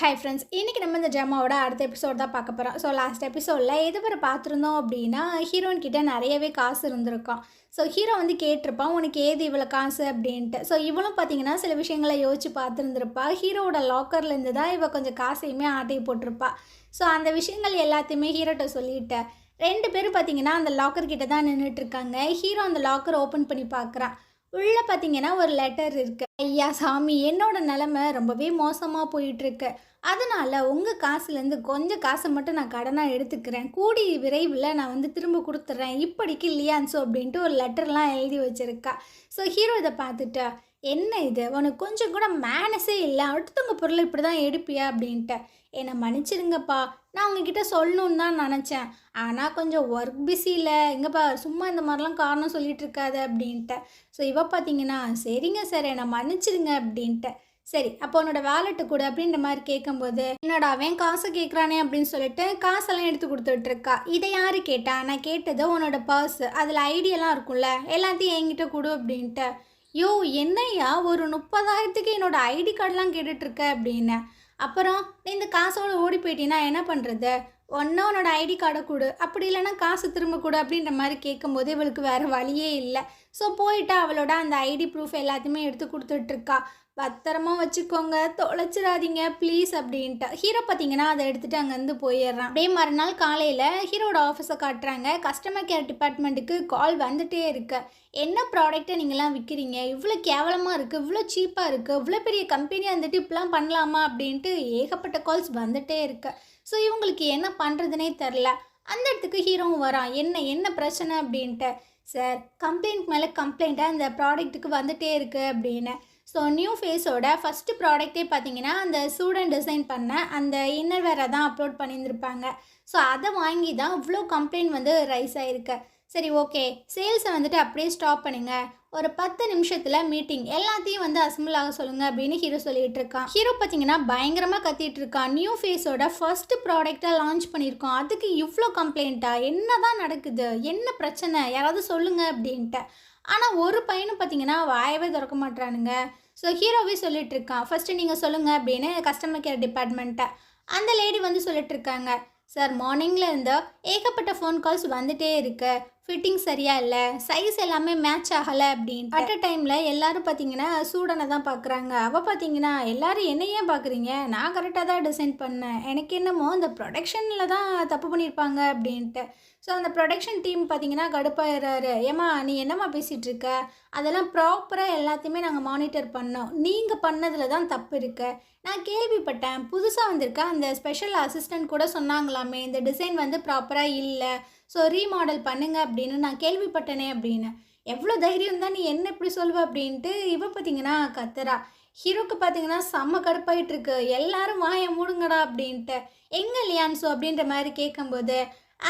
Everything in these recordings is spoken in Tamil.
ஹாய் ஃப்ரெண்ட்ஸ், இன்றைக்கி நம்ம இந்த ட்ராமாவோட அடுத்த எபிசோட் தான் பார்க்க போகிறோம். ஸோ லாஸ்ட் எபிசோடில் எதுவரை பார்த்துருந்தோம் அப்படின்னா, ஹீரோயின் கிட்ட நிறையவே காசு இருந்திருக்கும். ஸோ ஹீரோ வந்து கேட்டிருப்பான், உனக்கு ஏது இவ்வளோ காசு அப்படின்ட்டு. ஸோ இவளும் பார்த்தீங்கன்னா சில விஷயங்களை யோசிச்சு பார்த்துருந்துருப்பா. ஹீரோவோட லாக்கர்லேருந்து தான் இவள் கொஞ்சம் காசையுமே ஆட்டை போட்டிருப்பா. ஸோ அந்த விஷயங்கள் எல்லாத்தையுமே ஹீரோட்ட சொல்லிட்டேன். 2 பேரும் பார்த்தீங்கன்னா அந்த லாக்கர் கிட்ட தான் நின்றுட்டுருக்காங்க. ஹீரோ அந்த லாக்கர் ஓப்பன் பண்ணி பார்க்குறான். உள்ளே பார்த்தீங்கன்னா ஒரு லெட்டர் இருக்குது. ஐயா சாமி, என்னோட நிலமை ரொம்பவே மோசமாக போயிட்டுருக்கு. அதனால் உங்கள் காசுலேருந்து கொஞ்சம் காசை மட்டும் நான் கடனாக எடுத்துக்கிறேன். கூடி விரைவில் நான் வந்து திரும்ப கொடுத்துட்றேன். இப்படிக்கு இல்லையான்ஸோ அப்படின்ட்டு ஒரு லெட்டர்லாம் எழுதி வச்சுருக்கா. ஸோ ஹீரோ இதை பார்த்துட்டா, என்ன இது, உனக்கு கொஞ்சம் கூட மேனஸே இல்லை, அடுத்தவங்க பொருளை இப்படி தான் எடுப்பியா அப்படின்ட்டு. என்னை மன்னிச்சிருங்கப்பா, நான் உங்ககிட்ட சொல்லணுன்னு தான் நினச்சேன். ஆனால் கொஞ்சம் ஒர்க் பிஸியில் எங்கப்பா சும்மா இந்த மாதிரிலாம் காரணம் சொல்லிகிட்டு இருக்காது அப்படின்ட்டு. ஸோ இவ பார்த்தீங்கன்னா, சரிங்க சார் என்னை மன்னிச்சிருங்க அப்படின்ட்டு. சரி, அப்போ உன்னோட வேலெட்டு கூட அப்படின்ற மாதிரி கேட்கும்போது, என்னடா அவன் காசை கேட்குறானே அப்படின்னு சொல்லிட்டு காசெல்லாம் எடுத்து கொடுத்துட்ருக்கா. இதை யார் கேட்டா? நான் கேட்டது உன்னோட பர்ஸு, அதில் ஐடியெல்லாம் இருக்கும்ல, எல்லாத்தையும் என்கிட்ட கொடு அப்படின்ட்டு. யோ என்னையா ஒரு 30,000க்கு என்னோட ஐடி கார்டெலாம் கேட்டுட்ருக்க அப்படின்னு. அப்புறம் நீ இந்த காசோடு ஓடி போயிட்டீன்னா என்ன பண்ணுறது? ஒன்றா உன்னோட ஐடி கார்டை கொடு, அப்படி இல்லைன்னா காசு திரும்ப கொடு அப்படின்ற மாதிரி கேட்கும்போது இவளுக்கு வேறு வழியே இல்லை. ஸோ போயிட்டு அவளோட அந்த ஐடி ப்ரூஃப் எல்லாத்தையுமே எடுத்து கொடுத்துட்ருக்கா. பத்திரமா வச்சுக்கோங்க, தொலைச்சிடாதீங்க ப்ளீஸ் அப்படின்ட்டு. ஹீரோ பார்த்தீங்கன்னா அதை எடுத்துகிட்டு அங்கேருந்து போயிடுறான். அப்படியே மறுநாள் காலையில் ஹீரோட ஆஃபீஸை காட்டுறாங்க. கஸ்டமர் கேர் டிபார்ட்மெண்ட்டுக்கு கால் வந்துகிட்டே இருக்கு. என்ன ப்ராடக்ட்டை நீங்களாம் விற்கிறீங்க, இவ்வளோ கேவலமாக இருக்குது, இவ்வளோ சீப்பாக இருக்குது, இவ்வளோ பெரிய கம்பெனியாக இருந்துட்டு இப்படிலாம் பண்ணலாமா அப்படின்ட்டு ஏகப்பட்ட கால்ஸ் வந்துகிட்டே இருக்குது. ஸோ இவங்களுக்கு என்ன பண்ணுறதுனே தெரில. அந்த இடத்துக்கு ஹீரோவும் வரான். என்ன பிரச்சனை அப்படின்ட்டு. சார், கம்ப்ளைண்ட் மேலே கம்ப்ளைண்ட்டாக இந்த ப்ராடக்ட்டுக்கு வந்துகிட்டே இருக்குது அப்படின்னு. ஸோ நியூ ஃபேஸோட ஃபஸ்ட்டு ப்ராடக்டே பார்த்தீங்கன்னா அந்த ஸ்டூடெண்ட் டிசைன் பண்ண அந்த இன்னர்வேரை தான் அப்லோட் பண்ணியிருந்திருப்பாங்க. ஸோ அதை வாங்கி தான் இவ்வளோ கம்ப்ளைண்ட் வந்து ரைஸ் ஆகிருக்கு. சரி ஓகே, சேல்ஸை வந்துட்டு அப்படியே ஸ்டாப் பண்ணுங்கள், ஒரு 10 நிமிஷத்தில் மீட்டிங், எல்லாத்தையும் வந்து அசம்பிள் ஆக சொல்லுங்கள் அப்படின்னு ஹீரோ சொல்லிகிட்டு இருக்கான். ஹீரோ பார்த்தீங்கன்னா பயங்கரமாக கத்திட்டு இருக்கான். நியூ ஃபேஸோட ஃபர்ஸ்ட் ப்ராடக்டாக லான்ச் பண்ணியிருக்கோம், அதுக்கு இவ்வளோ கம்ப்ளைண்ட்டா, என்ன தான் நடக்குது, என்ன பிரச்சனை, யாராவது சொல்லுங்கள் அப்படின்ட்டு. ஆனால் ஒரு பையனும் பார்த்தீங்கன்னா வாயவே திறக்க மாட்டானுங்க. ஸோ ஹீரோவே சொல்லிட்டு இருக்கான், ஃபஸ்ட்டு நீங்கள் சொல்லுங்கள் அப்படின்னு கஸ்டமர் கேர் டிபார்ட்மெண்ட்டை. அந்த லேடி வந்து சொல்லிட்டு இருக்காங்க, சார் மார்னிங்கில் இருந்து ஏகப்பட்ட ஃபோன் கால்ஸ் வந்துகிட்டே இருக்கு, ஃபிட்டிங் சரியாக இல்லை, சைஸ் எல்லாமே மேட்ச் ஆகலை அப்படின்னு. அட் அ டைமில் எல்லோரும் பார்த்தீங்கன்னா சூடனை தான் பார்க்குறாங்க. அவள் பார்த்தீங்கன்னா, எல்லோரும் என்ன ஏன் பார்க்குறீங்க, நான் கரெக்டாக தான் டிசைன் பண்ணேன், எனக்கு என்னமோ இந்த ப்ரொடக்ஷனில் தான் தப்பு பண்ணியிருப்பாங்க அப்படின்ட்டு. ஸோ அந்த ப்ரொடக்ஷன் டீம் பார்த்தீங்கன்னா கடுப்பாயிடுறாரு. ஏம்மா நீ என்னம்மா பேசிகிட்டு இருக்க, அதெல்லாம் ப்ராப்பராக எல்லாத்தையுமே நாங்கள் மானிட்டர் பண்ணோம், நீங்கள் பண்ணதில் தான் தப்பு இருக்கு. நான் கேள்விப்பட்டேன் புதுசாக வந்திருக்க அந்த ஸ்பெஷல் அசிஸ்டண்ட் கூட சொன்னாங்களாமே இந்த டிசைன் வந்து ப்ராப்பராக இல்லை, ஸோ ரீமாடல் பண்ணுங்க அப்படின்னு நான் கேள்விப்பட்டேனே அப்படின்னு. எவ்வளோ தைரியம் தான் நீ என்ன இப்படி சொல்லுவ அப்படின்ட்டு இவ பார்த்தீங்கன்னா கத்துறா. ஹீரோக்கு பார்த்தீங்கன்னா செம்ம கடுப்பாயிட்டு இருக்கு. எல்லாரும் வாயை மூடுங்கடா அப்படின்ட்டு. எங்கே லியான்ஸோ அப்படின்ற மாதிரி கேட்கும்போது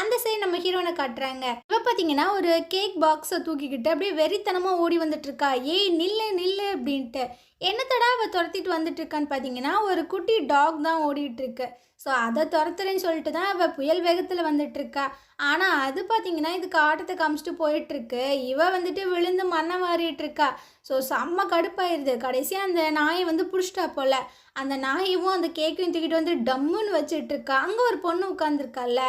அந்த சைடு நம்ம ஹீரோனை காட்டுறாங்க. இவ பார்த்தீங்கன்னா ஒரு கேக் பாக்ஸை தூக்கிக்கிட்டு அப்படியே வெறித்தனமாக ஓடி வந்துட்டுருக்கா. ஏய் நில்லு நில்லு அப்படின்ட்டு. என்னத்தடா அவள் துரத்திட்டு வந்துட்டு இருக்கான்னு பார்த்தீங்கன்னா ஒரு குட்டி டாக் தான் ஓடிட்டுருக்கு. ஸோ அதை துரத்துறேன்னு சொல்லிட்டு தான் அவள் புயல் வேகத்தில் வந்துட்டுருக்கா. ஆனால் அது பார்த்தீங்கன்னா இதுக்கு ஆட்டத்தை காமிச்சிட்டு போயிட்டுருக்கு. இவ வந்துட்டு விழுந்து மண்ணை மாறிட்டுருக்கா. ஸோ செம்ம கடுப்பாயிருது. கடைசியாக அந்த நாயை வந்து பிடிச்சிட்டா போல். அந்த நாயவும் அந்த கேக்கையும் தூக்கிட்டு வந்து டம்முன்னு வச்சுட்ருக்கா. அங்கே ஒரு பொண்ணு உட்காந்துருக்கால,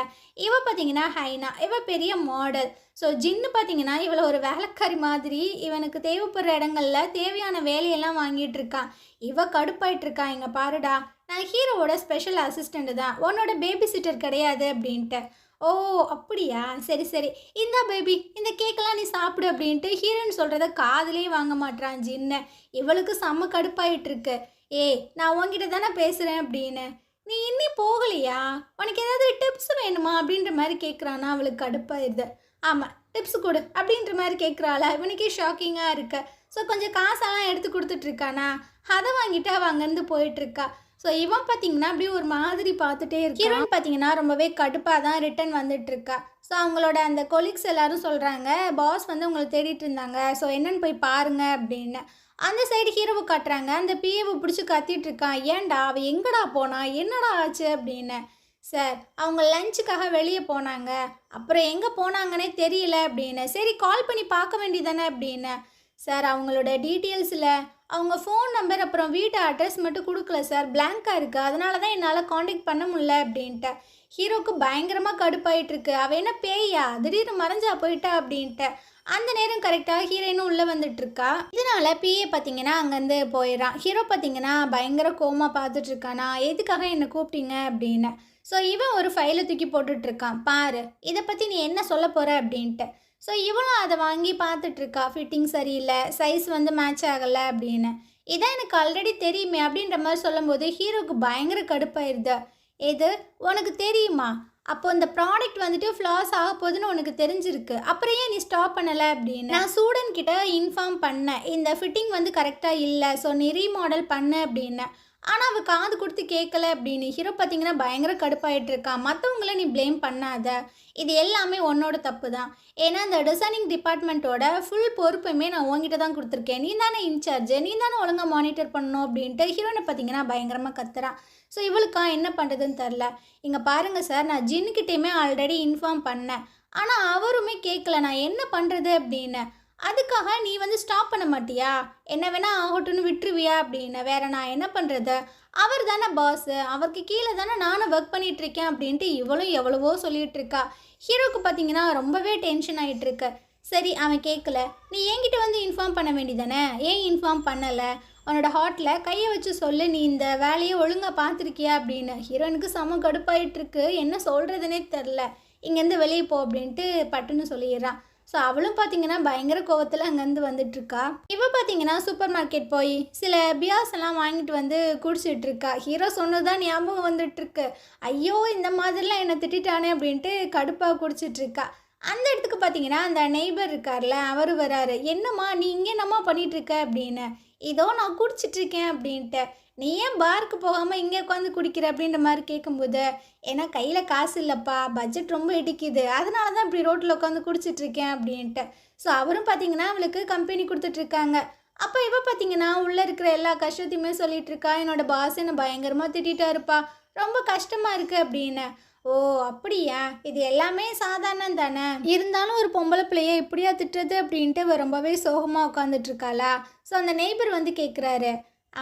இவ பார்த்தீங்கன்னா ஹைனா, இவ பெரிய மாடல். ஸோ ஜின்னு பார்த்தீங்கன்னா இவளை ஒரு வேலைக்காரி மாதிரி இவனுக்கு தேவைப்படுற இடங்கள்ல தேவையான வேலையெல்லாம் வாங்கிட்டு இருக்கான். இவ கடுப்பாயிட்ருக்கா. இங்கே பாருடா, நான் ஹீரோவோட ஸ்பெஷல் அசிஸ்டண்ட்டு தான், உன்னோட பேபி சிட்டர் கிடையாது அப்படின்ட்டு. ஓ அப்படியா, சரி சரி, இந்த பேபி இந்த கேக்கெல்லாம் நீ சாப்பிடு அப்படின்ட்டு ஹீரோன்னு சொல்கிறத காதலே வாங்க மாட்டான் ஜின்னு. இவளுக்கு செம்ம கடுப்பாயிட்ருக்கு. ஏய் நான் உன்கிட்ட தானே பேசுகிறேன் அப்படின்னு. நீ இன்னும் போகலையா, உனக்கு ஏதாவது டிப்ஸ் வேணுமா அப்படின்ற மாதிரி கேட்குறானா. அவளுக்கு கடுப்பாயிருது. ஆமாம் டிப்ஸ் கொடு அப்படின்ற மாதிரி கேட்குறாளா. இவனுக்கே ஷாக்கிங்காக இருக்கு. ஸோ கொஞ்சம் காசெல்லாம் எடுத்து கொடுத்துட்ருக்கானா, அதை வாங்கிட்டு அவள் அங்கேருந்து போயிட்டுருக்கா. ஸோ இவன் பார்த்தீங்கன்னா அப்படியே ஒரு மாதிரி பார்த்துட்டே இருக்கு. ஹீரோயின் பார்த்தீங்கன்னா ரொம்பவே கடுப்பாக தான் ரிட்டன் வந்துட்டுருக்கா. ஸோ அவங்களோட அந்த கொலீக்ஸ் எல்லாரும் சொல்கிறாங்க, பாஸ் வந்து உங்களை தேடிட்டு இருந்தாங்க, ஸோ என்னென்னு போய் பாருங்க அப்படின்னு. அந்த சைடு ஹீரோவை காட்டுறாங்க. அந்த பிஏவை பிடிச்சி கத்திட்டு இருக்கான். ஏன்டா அவள் எங்கடா போனா, என்னடா ஆச்சு அப்படின்னு. சார் அவங்க லஞ்சுக்காக வெளியே போனாங்க, அப்புறம் எங்கே போனாங்கன்னே தெரியல அப்படின்னு. சரி கால் பண்ணி பார்க்க வேண்டியதானே அப்படின்னு. சார் அவங்களோட டீட்டெயில்ஸில் அவங்க ஃபோன் நம்பர் அப்புறம் வீட்டு அட்ரஸ் மட்டும் கொடுக்கல சார், பிளாங்காக இருக்குது, அதனால தான் என்னால் காண்டாக்ட் பண்ண முடியல அப்படின்ட்டு. ஹீரோவுக்கு பயங்கரமாக கடுப்பாயிட்டிருக்கு. அவள் என்ன பேயா திடீர்னு மறைஞ்சா போயிட்டா அப்படின்ட்டு. அந்த நேரம் கரெக்டாக ஹீரோயினும் உள்ளே வந்துட்டுருக்கா. இதனால் பிஏ பார்த்தீங்கன்னா அங்கேருந்து போயிடறான். ஹீரோ பார்த்தீங்கன்னா பயங்கர கோமா பார்த்துட்ருக்கானா, எதுக்காக என்னை கூப்பிட்டீங்க அப்படின்னு. ஸோ இவன் ஒரு ஃபைலை தூக்கி போட்டுட்ருக்கான். பாரு, இதை பற்றி நீ என்ன சொல்ல போகிற அப்படின்ட்டு. ஸோ இவனும் அதை வாங்கி பார்த்துட்ருக்கா. ஃபிட்டிங் சரியில்லை, சைஸ் வந்து மேட்ச் ஆகலை அப்படின்னு. இதான் எனக்கு ஆல்ரெடி தெரியுமே அப்படின்ற மாதிரி சொல்லும்போது ஹீரோவுக்கு பயங்கர கடுப்பாயிருது. எது உனக்கு தெரியுமா? அப்போ இந்த ப்ராடக்ட் வந்துட்டு ஃப்ளாஸ் ஆக போகுதுன்னு உனக்கு தெரிஞ்சிருக்கு, அப்புறம் ஏன் நீ ஸ்டாப் பண்ணலை அப்படின்னு. நான் ஸ்டூடெண்ட் கிட்ட இன்ஃபார்ம் பண்ணேன், இந்த ஃபிட்டிங் வந்து கரெக்டாக இல்லை, ஸோ நீ ரீமாடல் பண்ணு அப்படின்னு. ஆனால் அவள் காது கொடுத்து கேட்கல அப்படின்னு. ஹீரோ பார்த்தீங்கன்னா பயங்கர கடுப்பாயிட்டு இருக்கான். மற்றவங்கள நீ ப்ளேம் பண்ணாத, இது எல்லாமே உன்னோட தப்பு தான். ஏன்னா இந்த டிசைனிங் டிபார்ட்மெண்ட்டோட ஃபுல் பொறுப்புமே நான் உங்ககிட்ட தான் கொடுத்துருக்கேன், நீ தானே இன்சார்ஜ், நீ தானே ஒழுங்காக மானிட்டர் பண்ணணும் அப்படின்ட்டு ஹீரோனை பார்த்தீங்கன்னா பயங்கரமாக கத்துறான். ஸோ இவளுக்கா என்ன பண்ணுறதுன்னு தெரில. இங்கே பாருங்கள் சார், நான் ஜின்னுக்கிட்டேயுமே ஆல்ரெடி இன்ஃபார்ம் பண்ணேன், ஆனால் அவருமே கேட்கல, நான் என்ன பண்ணுறது அப்படின்னு. அதுக்காக நீ வந்து ஸ்டாப் பண்ண மாட்டியா, என்ன வேணால் ஆகட்டும்னு விட்டுருவியா அப்படின்னு. வேறு நான் என்ன பண்ணுறது, அவர் தானே பாஸு, அவருக்கு கீழே தானே நானும் ஒர்க் பண்ணிகிட்ருக்கேன் அப்படின்ட்டு இவளும் எவ்வளவோ சொல்லிகிட்டு இருக்கா. ஹீரோவுக்கு பார்த்தீங்கன்னா ரொம்பவே டென்ஷன் ஆகிட்டுருக்கு. சரி, அவன் கேட்கல, நீ என்கிட்ட வந்து இன்ஃபார்ம் பண்ண வேண்டியதானே, ஏன் இன்ஃபார்ம் பண்ணலை? உன்னோட ஹார்ட்டில் கையை வச்சு சொல்லு, நீ இந்த வேலையை ஒழுங்காக பார்த்துருக்கியா அப்படின்னு. ஹீரோனுக்கு செம கடுப்பாயிட்டுருக்கு, என்ன சொல்கிறதுனே தெரில. இங்கேருந்து வெளியே போ அப்படின்ட்டு பட்டுன்னு சொல்லிடுறான். ஸோ அவளும் பார்த்தீங்கன்னா பயங்கர கோவத்தில் அங்கேருந்து வந்துட்டுருக்கா. இவள் பார்த்தீங்கன்னா சூப்பர் மார்க்கெட் போய் சில பியாஸ் எல்லாம் வாங்கிட்டு வந்து குடிச்சிட்ருக்கா. ஹீரோ சொன்னதுதான் ஞாபகம் வந்துட்டுருக்கு. ஐயோ, இந்த மாதிரிலாம் என்னை திட்டானே அப்படின்ட்டு கடுப்பாக குடிச்சிட்ருக்கா. அந்த இடத்துக்கு பார்த்தீங்கன்னா அந்த நெய்பர் இருக்கார்ல, அவர் வராரு. என்னம்மா நீ இங்கே என்னம்மா பண்ணிகிட்ருக்க அப்படின்னு. இதோ நான் குடிச்சிட்ருக்கேன் அப்படின்ட்டு. நீ ஏன் பாருக்கு போகாமல் இங்கே உட்காந்து குடிக்கிற அப்படின்ற மாதிரி கேட்கும்போது, ஏன்னா கையில் காசு இல்லைப்பா, பட்ஜெட் ரொம்ப இடிக்குது, அதனால தான் இப்படி ரோட்டில் உட்காந்து குடிச்சிட்ருக்கேன் அப்படின்ட்டு. ஸோ அவரும் பார்த்தீங்கன்னா அவளுக்கு கம்பெனி கொடுத்துட்ருக்காங்க. அப்போ இவ பார்த்தீங்கன்னா உள்ளே இருக்கிற எல்லா கஷ்டத்தையுமே சொல்லிகிட்ருக்கா. என்னோடய பாஸ் என்னை பயங்கரமாக திட்டாருப்பா, ரொம்ப கஷ்டமாக இருக்குது அப்படின்னு. ஓ அப்படியா, இது எல்லாமே சாதாரணம் தானே, இருந்தாலும் ஒரு பொம்பளை பிள்ளைய இப்படியா திட்டுறது அப்படின்ட்டு ரொம்பவே சோகமாக உட்காந்துட்ருக்காளா. ஸோ அந்த நெய்பர் வந்து கேட்குறாரு,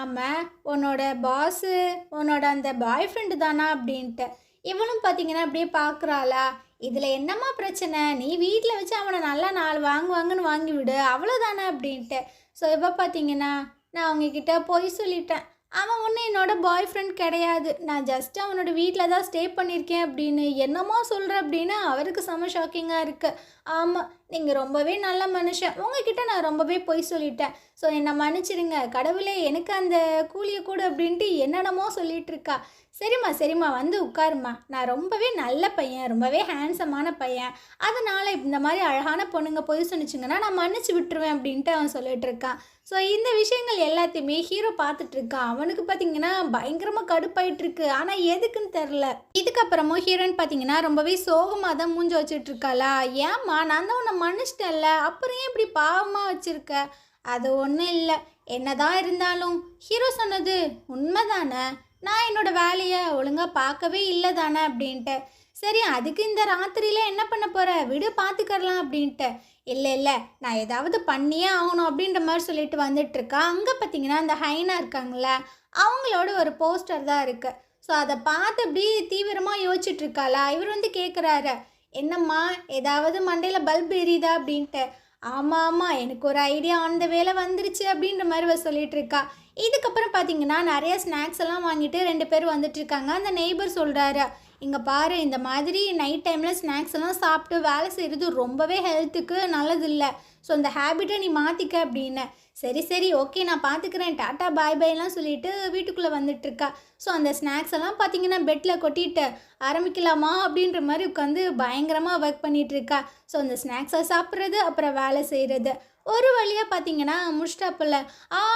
ஆமாம் உன்னோட பாஸு உன்னோட அந்த பாய் ஃப்ரெண்டு தானா அப்படின்ட்டு. இவனும் பார்த்தீங்கன்னா அப்படியே பார்க்குறாளா. இதில் என்னம்மா பிரச்சனை, நீ வீட்டில் வச்சு அவனை நல்லா 4 வாங்குவாங்கன்னு வாங்கி விடு, அவ்வளோதானே அப்படின்ட்டு. ஸோ இவ பார்த்தீங்கன்னா, நான் அவங்கக்கிட்ட பொய் சொல்லிட்டேன், அவன் ஒன்றும் என்னோட பாய் ஃப்ரெண்ட் கிடையாது, நான் ஜஸ்ட் அவனோட வீட்டில் தான் ஸ்டே பண்ணியிருக்கேன் அப்படின்னு. என்னமோ சொல்கிற அப்படின்னு அவருக்கு செம ஷாக்கிங்காக இருக்குது. ஆமாம், நீங்கள் ரொம்பவே நல்ல மனுஷன், உங்ககிட்ட நான் ரொம்பவே பொய் சொல்லிட்டேன், ஸோ என்னை மன்னிச்சிடுங்க, கடவுளே எனக்கு அந்த கூலியை கூட அப்படின்ட்டு என்னென்னமோ சொல்லிகிட்டு இருக்கா. சரிம்மா சரிம்மா வந்து உட்காருமா, நான் ரொம்பவே நல்ல பையன், ரொம்பவே ஹேண்ட்ஸமான பையன், அதனால் இந்த மாதிரி அழகான பொண்ணுங்க பொய் சொன்னிச்சிங்கன்னா நான் மன்னிச்சு விட்டுருவேன் அப்படின்ட்டு அவன் சொல்லிட்டு இருக்கான். ஸோ இந்த விஷயங்கள் எல்லாத்தையுமே ஹீரோ பார்த்துட்ருக்கான். அவனுக்கு பார்த்தீங்கன்னா பயங்கரமாக கடுப்பாயிட்டுருக்கு, ஆனால் எதுக்குன்னு தெரில. இதுக்கப்புறமும் ஹீரோயின் பார்த்தீங்கன்னா ரொம்பவே சோகமாக தான் மூஞ்சி வச்சுட்ருக்காளா. ஏம்மா நான் தான் உன்னை மன்னிச்சிட்டேன்ல, அப்புறம் ஏன் இப்படி பாவமாக வச்சுருக்க. அது ஒன்றும் இல்லை, என்னதான் இருந்தாலும் ஹீரோ சொன்னது உண்மைதானே, நான் என்னோடய வேலையை ஒழுங்காக பார்க்கவே இல்லை தானே அப்படின்ட்டு. சரி, அதுக்கு இந்த ராத்திரியில் என்ன பண்ண போகிற, விடு பார்த்துக்கலாம் அப்படின்ட்டு. இல்லை இல்லை, நான் ஏதாவது பண்ணியே ஆகணும் அப்படின்ற மாதிரி சொல்லிட்டு வந்துட்டுருக்கா. அங்கே பார்த்தீங்கன்னா அந்த ஹைனா இருக்காங்கள, அவங்களோட ஒரு போஸ்டர் தான் இருக்குது. ஸோ அதை பார்த்து அப்படி தீவிரமாக யோசிச்சுட்ருக்காளா. இவர் வந்து கேட்குறாரு, என்னம்மா ஏதாவது மண்டையில் பல்ப் எரியுதா அப்படின்ட்டு. ஆமாம் ஆமாம், எனக்கு ஒரு ஐடியா அந்த வேலை வந்துருச்சு அப்படின்ற மாதிரி சொல்லிட்டு இருக்கா. இதுக்கப்புறம் பார்த்தீங்கன்னா நிறைய ஸ்நாக்ஸ் எல்லாம் வாங்கிட்டு 2 பேர் வந்துட்டுருக்காங்க. அந்த நெய்பர் சொல்கிறாரு, இங்கே பாரு, இந்த மாதிரி நைட் டைமில் ஸ்நாக்ஸ் எல்லாம் சாப்பிட்டு வேலை செய்கிறது ரொம்பவே ஹெல்த்துக்கு நல்லதில்லை, ஸோ இந்த ஹேபிட்டை நீ மாற்றிக்க அப்படின்னு. சரி சரி ஓகே, நான் பார்த்துக்கிறேன், டாட்டா பாய் பாய்லாம் சொல்லிட்டு வீட்டுக்குள்ளே வந்துட்டுருக்கா. ஸோ அந்த ஸ்நாக்ஸ் எல்லாம் பார்த்தீங்கன்னா பெட்டில் கொட்டிட்டு ஆரம்பிக்கலாமா அப்படின்ற மாதிரி உட்காந்து பயங்கரமாக ஒர்க் பண்ணிகிட்ருக்கா. ஸோ அந்த ஸ்நாக்ஸை சாப்பிட்றது அப்புறம் வேலை செய்கிறது ஒரு வழியாக பார்த்தீங்கன்னா முடிச்சிட்டாப்பில்ல.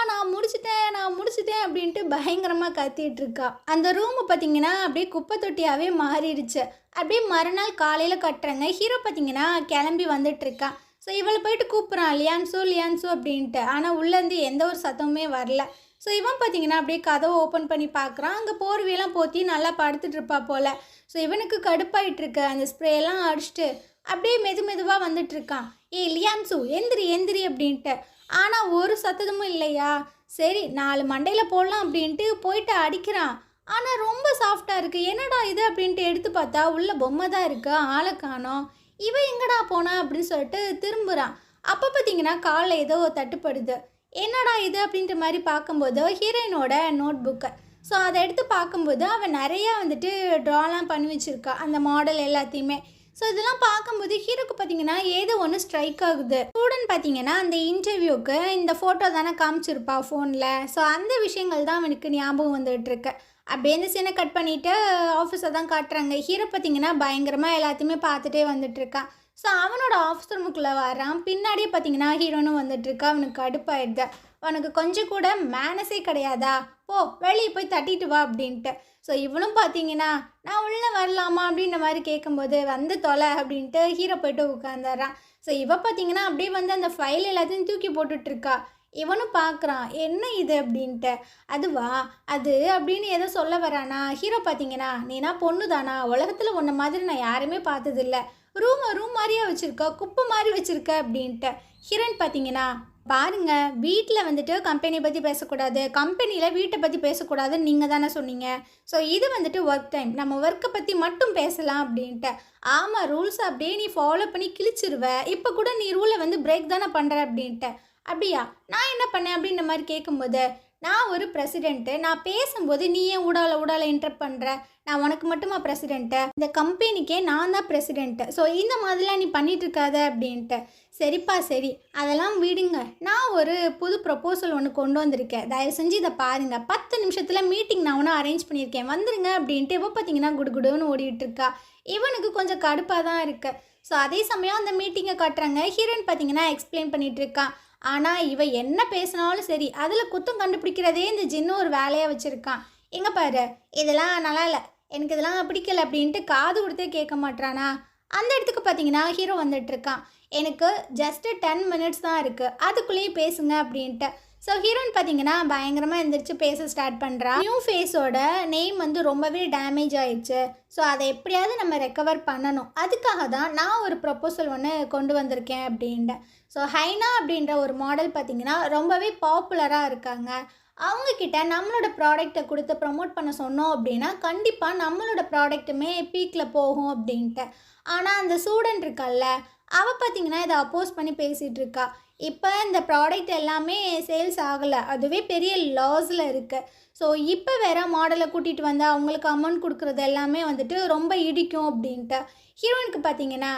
நான் முடிச்சிட்டேன் அப்படின்ட்டு பயங்கரமாக கத்திகிட்ருக்கா. அந்த ரூமு பார்த்தீங்கன்னா அப்படியே குப்பை தொட்டியாகவே மாறிடுச்சு. அப்படியே மறுநாள் காலையில் கட்டுறங்க. ஹீரோ பார்த்தீங்கன்னா கிளம்பி வந்துட்டுருக்கான். ஸோ இவளை போயிட்டு கூப்பிட்றான், லியான்சோ அப்படின்ட்டு. ஆனால் உள்ளேருந்து எந்த ஒரு சத்தமுமே வரல. ஸோ இவன் பார்த்தீங்கன்னா அப்படியே கதவை ஓப்பன் பண்ணி பார்க்குறான். அங்கே போர்வையெல்லாம் போற்றி நல்லா படுத்துட்டு இருப்பா போல். ஸோ இவனுக்கு கடுப்பாயிட்டுருக்கு. அந்த ஸ்ப்ரேயெல்லாம் அடிச்சுட்டு அப்படியே மெதுவாக வந்துட்டுருக்கான். லியான்சு எந்திரி அப்படின்ட்டு. ஆனால் ஒரு சத்தமும் இல்லையா. சரி 4 மண்டையில் போடலாம் அப்படின்ட்டு போயிட்டு அடிக்கிறான். ஆனால் ரொம்ப சாஃப்டாக இருக்குது. என்னடா இது அப்படின்ட்டு எடுத்து பார்த்தா உள்ள பொம்மை தான் இருக்குது, ஆளை காணோம். இவன் எங்கடா போனா அப்படின்னு சொல்லிட்டு திரும்புகிறான். அப்போ பார்த்தீங்கன்னா காலில் ஏதோ தட்டுப்படுது. என்னடா இது அப்படின்ற மாதிரி பார்க்கும்போது ஹீரோயினோட நோட் புக்கு. ஸோ அதை எடுத்து பார்க்கும்போது அவன் நிறையா வந்துட்டு ட்ராலாம் பண்ணி வச்சுருக்கா அந்த மாடல் எல்லாத்தையுமே. ஸோ இதெல்லாம் பார்க்கும்போது ஹீரோக்கு பார்த்தீங்கன்னா ஏதோ ஒன்று ஸ்ட்ரைக் ஆகுது. ஸ்டூடெண்ட் பார்த்தீங்கன்னா அந்த இன்டர்வியூக்கு இந்த ஃபோட்டோ தானே காமிச்சிருப்பா ஃபோனில். ஸோ அந்த விஷயங்கள் தான் அவனுக்கு ஞாபகம் வந்துகிட்டு இருக்கு. அப்படியே இந்த சீனை கட் பண்ணிவிட்டு ஆஃபீஸை தான் காட்டுறாங்க. ஹீரோ பார்த்தீங்கன்னா பயங்கரமாக எல்லாத்தையுமே பார்த்துட்டே வந்துட்டுருக்கான். ஸோ அவனோட ஆஃபீஸ் ரூமுக்குள்ளே வரான். பின்னாடியே பார்த்தீங்கன்னா ஹீரோனும் வந்துட்டுருக்கா. அவனுக்கு கடுப்பாயிடுது. உனக்கு கொஞ்சம் கூட மேனஸே கிடையாதா, போ வெளியே போய் தட்டிட்டு வா அப்படின்ட்டு. ஸோ இவனும் பார்த்தீங்கன்னா நான் உள்ளே வரலாமா அப்படின்ற மாதிரி கேட்கும்போது வந்து தொலை அப்படின்ட்டு ஹீரோ போய்ட்டு உட்காந்துறான். ஸோ இவ பார்த்தீங்கன்னா அப்படியே வந்து அந்த ஃபைல் எல்லாத்தையும் தூக்கி போட்டுட்ருக்கா. இவனும் பார்க்குறான் என்ன இது அப்படின்ட்டு. அதுவா அது அப்படின்னு ஏதோ சொல்ல வரானா. ஹீரோ பார்த்தீங்கன்னா நீனா பொண்ணு தானா, உலகத்தில் உன்ன மாதிரி நான் யாருமே பார்த்ததில்ல, ரூம் மாதிரியே வச்சுருக்க, குப்பை மாதிரி வச்சுருக்க அப்படின்ட்டு. ஹீரோயின் பார்த்தீங்கன்னா பாருங்க, வீட்டில் வந்துட்டு கம்பெனியை பற்றி பேசக்கூடாது, கம்பெனியில் வீட்டை பற்றி பேசக்கூடாதுன்னு நீங்கள் தானே சொன்னீங்க. ஸோ இது வந்துட்டு ஒர்க் டைம், நம்ம ஒர்க்கை பற்றி மட்டும் பேசலாம் அப்படின்ட்டு. ஆமாம், ரூல்ஸ் அப்படியே நீ ஃபாலோ பண்ணி கிழிச்சிருவ, இப்போ கூட நீ ரூலை வந்து பிரேக் தானே பண்ணுற அப்படின்ட்டு. அப்படியா, நான் என்ன பண்ணேன் அப்படின்ற மாதிரி கேட்கும்போது நான் ஒரு பிரசிடென்ட்டு, நான் பேசும்போது நீ ஏன் ஊடால இன்டரப்ட் பண்ணுற, நான் உனக்கு மட்டுமா பிரசிடென்ட்டு, இந்த கம்பெனிக்கே நான் தான் பிரசிடென்ட்டு. ஸோ இந்த மாதிரிலாம் நீ பண்ணிகிட்ருக்காத அப்படின்ட்டு. சரிப்பா சரி, அதெல்லாம் விடுங்க, நான் ஒரு புது ப்ரொப்போசல் ஒன்று கொண்டு வந்திருக்கேன், தயவு செஞ்சு இதை பாருங்கள், 10 நிமிஷத்தில் மீட்டிங் நான் ஒன்று அரேஞ்ச் பண்ணியிருக்கேன், வந்துருங்க அப்படின்ட்டு. இவ பார்த்தீங்கன்னா குடுகுடுன்னு ஓடிட்டுருக்கா. இவனுக்கு கொஞ்சம் கடுப்பாக தான் இருக்கு. ஸோ அதே சமயம் அந்த மீட்டிங்கை காட்டுறாங்க. ஹீரோயின் பார்த்தீங்கன்னா எக்ஸ்பிளைன் பண்ணிகிட்ருக்கான். ஆனால் இவ என்ன பேசினாலும் சரி, அதில் குத்தம் கண்டுபிடிக்கிறதே இந்த ஜின்னு ஒரு வேலையாக வச்சுருக்கான். எங்கே பாரு, இதெல்லாம் நல்லா இல்லை, எனக்கு இதெல்லாம் பிடிக்கல அப்படின்ட்டு காது கொடுத்தே கேட்க மாட்டானா. அந்த இடத்துக்கு பார்த்தீங்கன்னா ஹீரோ வந்துட்டுருக்கான். எனக்கு ஜஸ்ட்டு 10 மினிட்ஸ் தான் இருக்குது, அதுக்குள்ளேயே பேசுங்க அப்படின்ட்டு. ஸோ ஹீரோயின் பார்த்தீங்கன்னா பயங்கரமாக எழுந்திரிச்சு பேச ஸ்டார்ட் பண்ணுறா. நியூ ஃபேஸோட நேம் வந்து ரொம்பவே டேமேஜ் ஆயிடுச்சு. ஸோ அதை எப்படியாவது நம்ம ரெக்கவர் பண்ணணும், அதுக்காக தான் நான் ஒரு ப்ரொப்போசல் ஒன்று கொண்டு வந்திருக்கேன் அப்படின்ட்டு. ஸோ ஹைனா அப்படின்ற ஒரு மாடல் பார்த்திங்கன்னா ரொம்பவே பாப்புலராக இருக்காங்க. அவங்கக்கிட்ட நம்மளோட ப்ராடக்டை கொடுத்து ப்ரமோட் பண்ண சொன்னோம் அப்படின்னா கண்டிப்பாக நம்மளோட ப்ராடக்ட்டுமே பீக்கில் போகும் அப்படின்ட்டு. ஆனால் அந்த ஸ்டூடெண்ட் இருக்கால்ல, அவள் பார்த்திங்கன்னா இதை அப்போஸ் பண்ணி பேசிகிட்டு இருக்கா. இப்போ இந்த ப்ராடக்ட் எல்லாமே சேல்ஸ் ஆகலை, அதுவே பெரிய லாஸில் இருக்குது. ஸோ இப்போ வேறு மாடலை கூட்டிகிட்டு வந்து அவங்களுக்கு அமௌண்ட் கொடுக்குறது எல்லாமே வந்துட்டு ரொம்ப இடிக்கும் அப்படின்ட்டு. ஹீரோயினுக்கு பார்த்தீங்கன்னா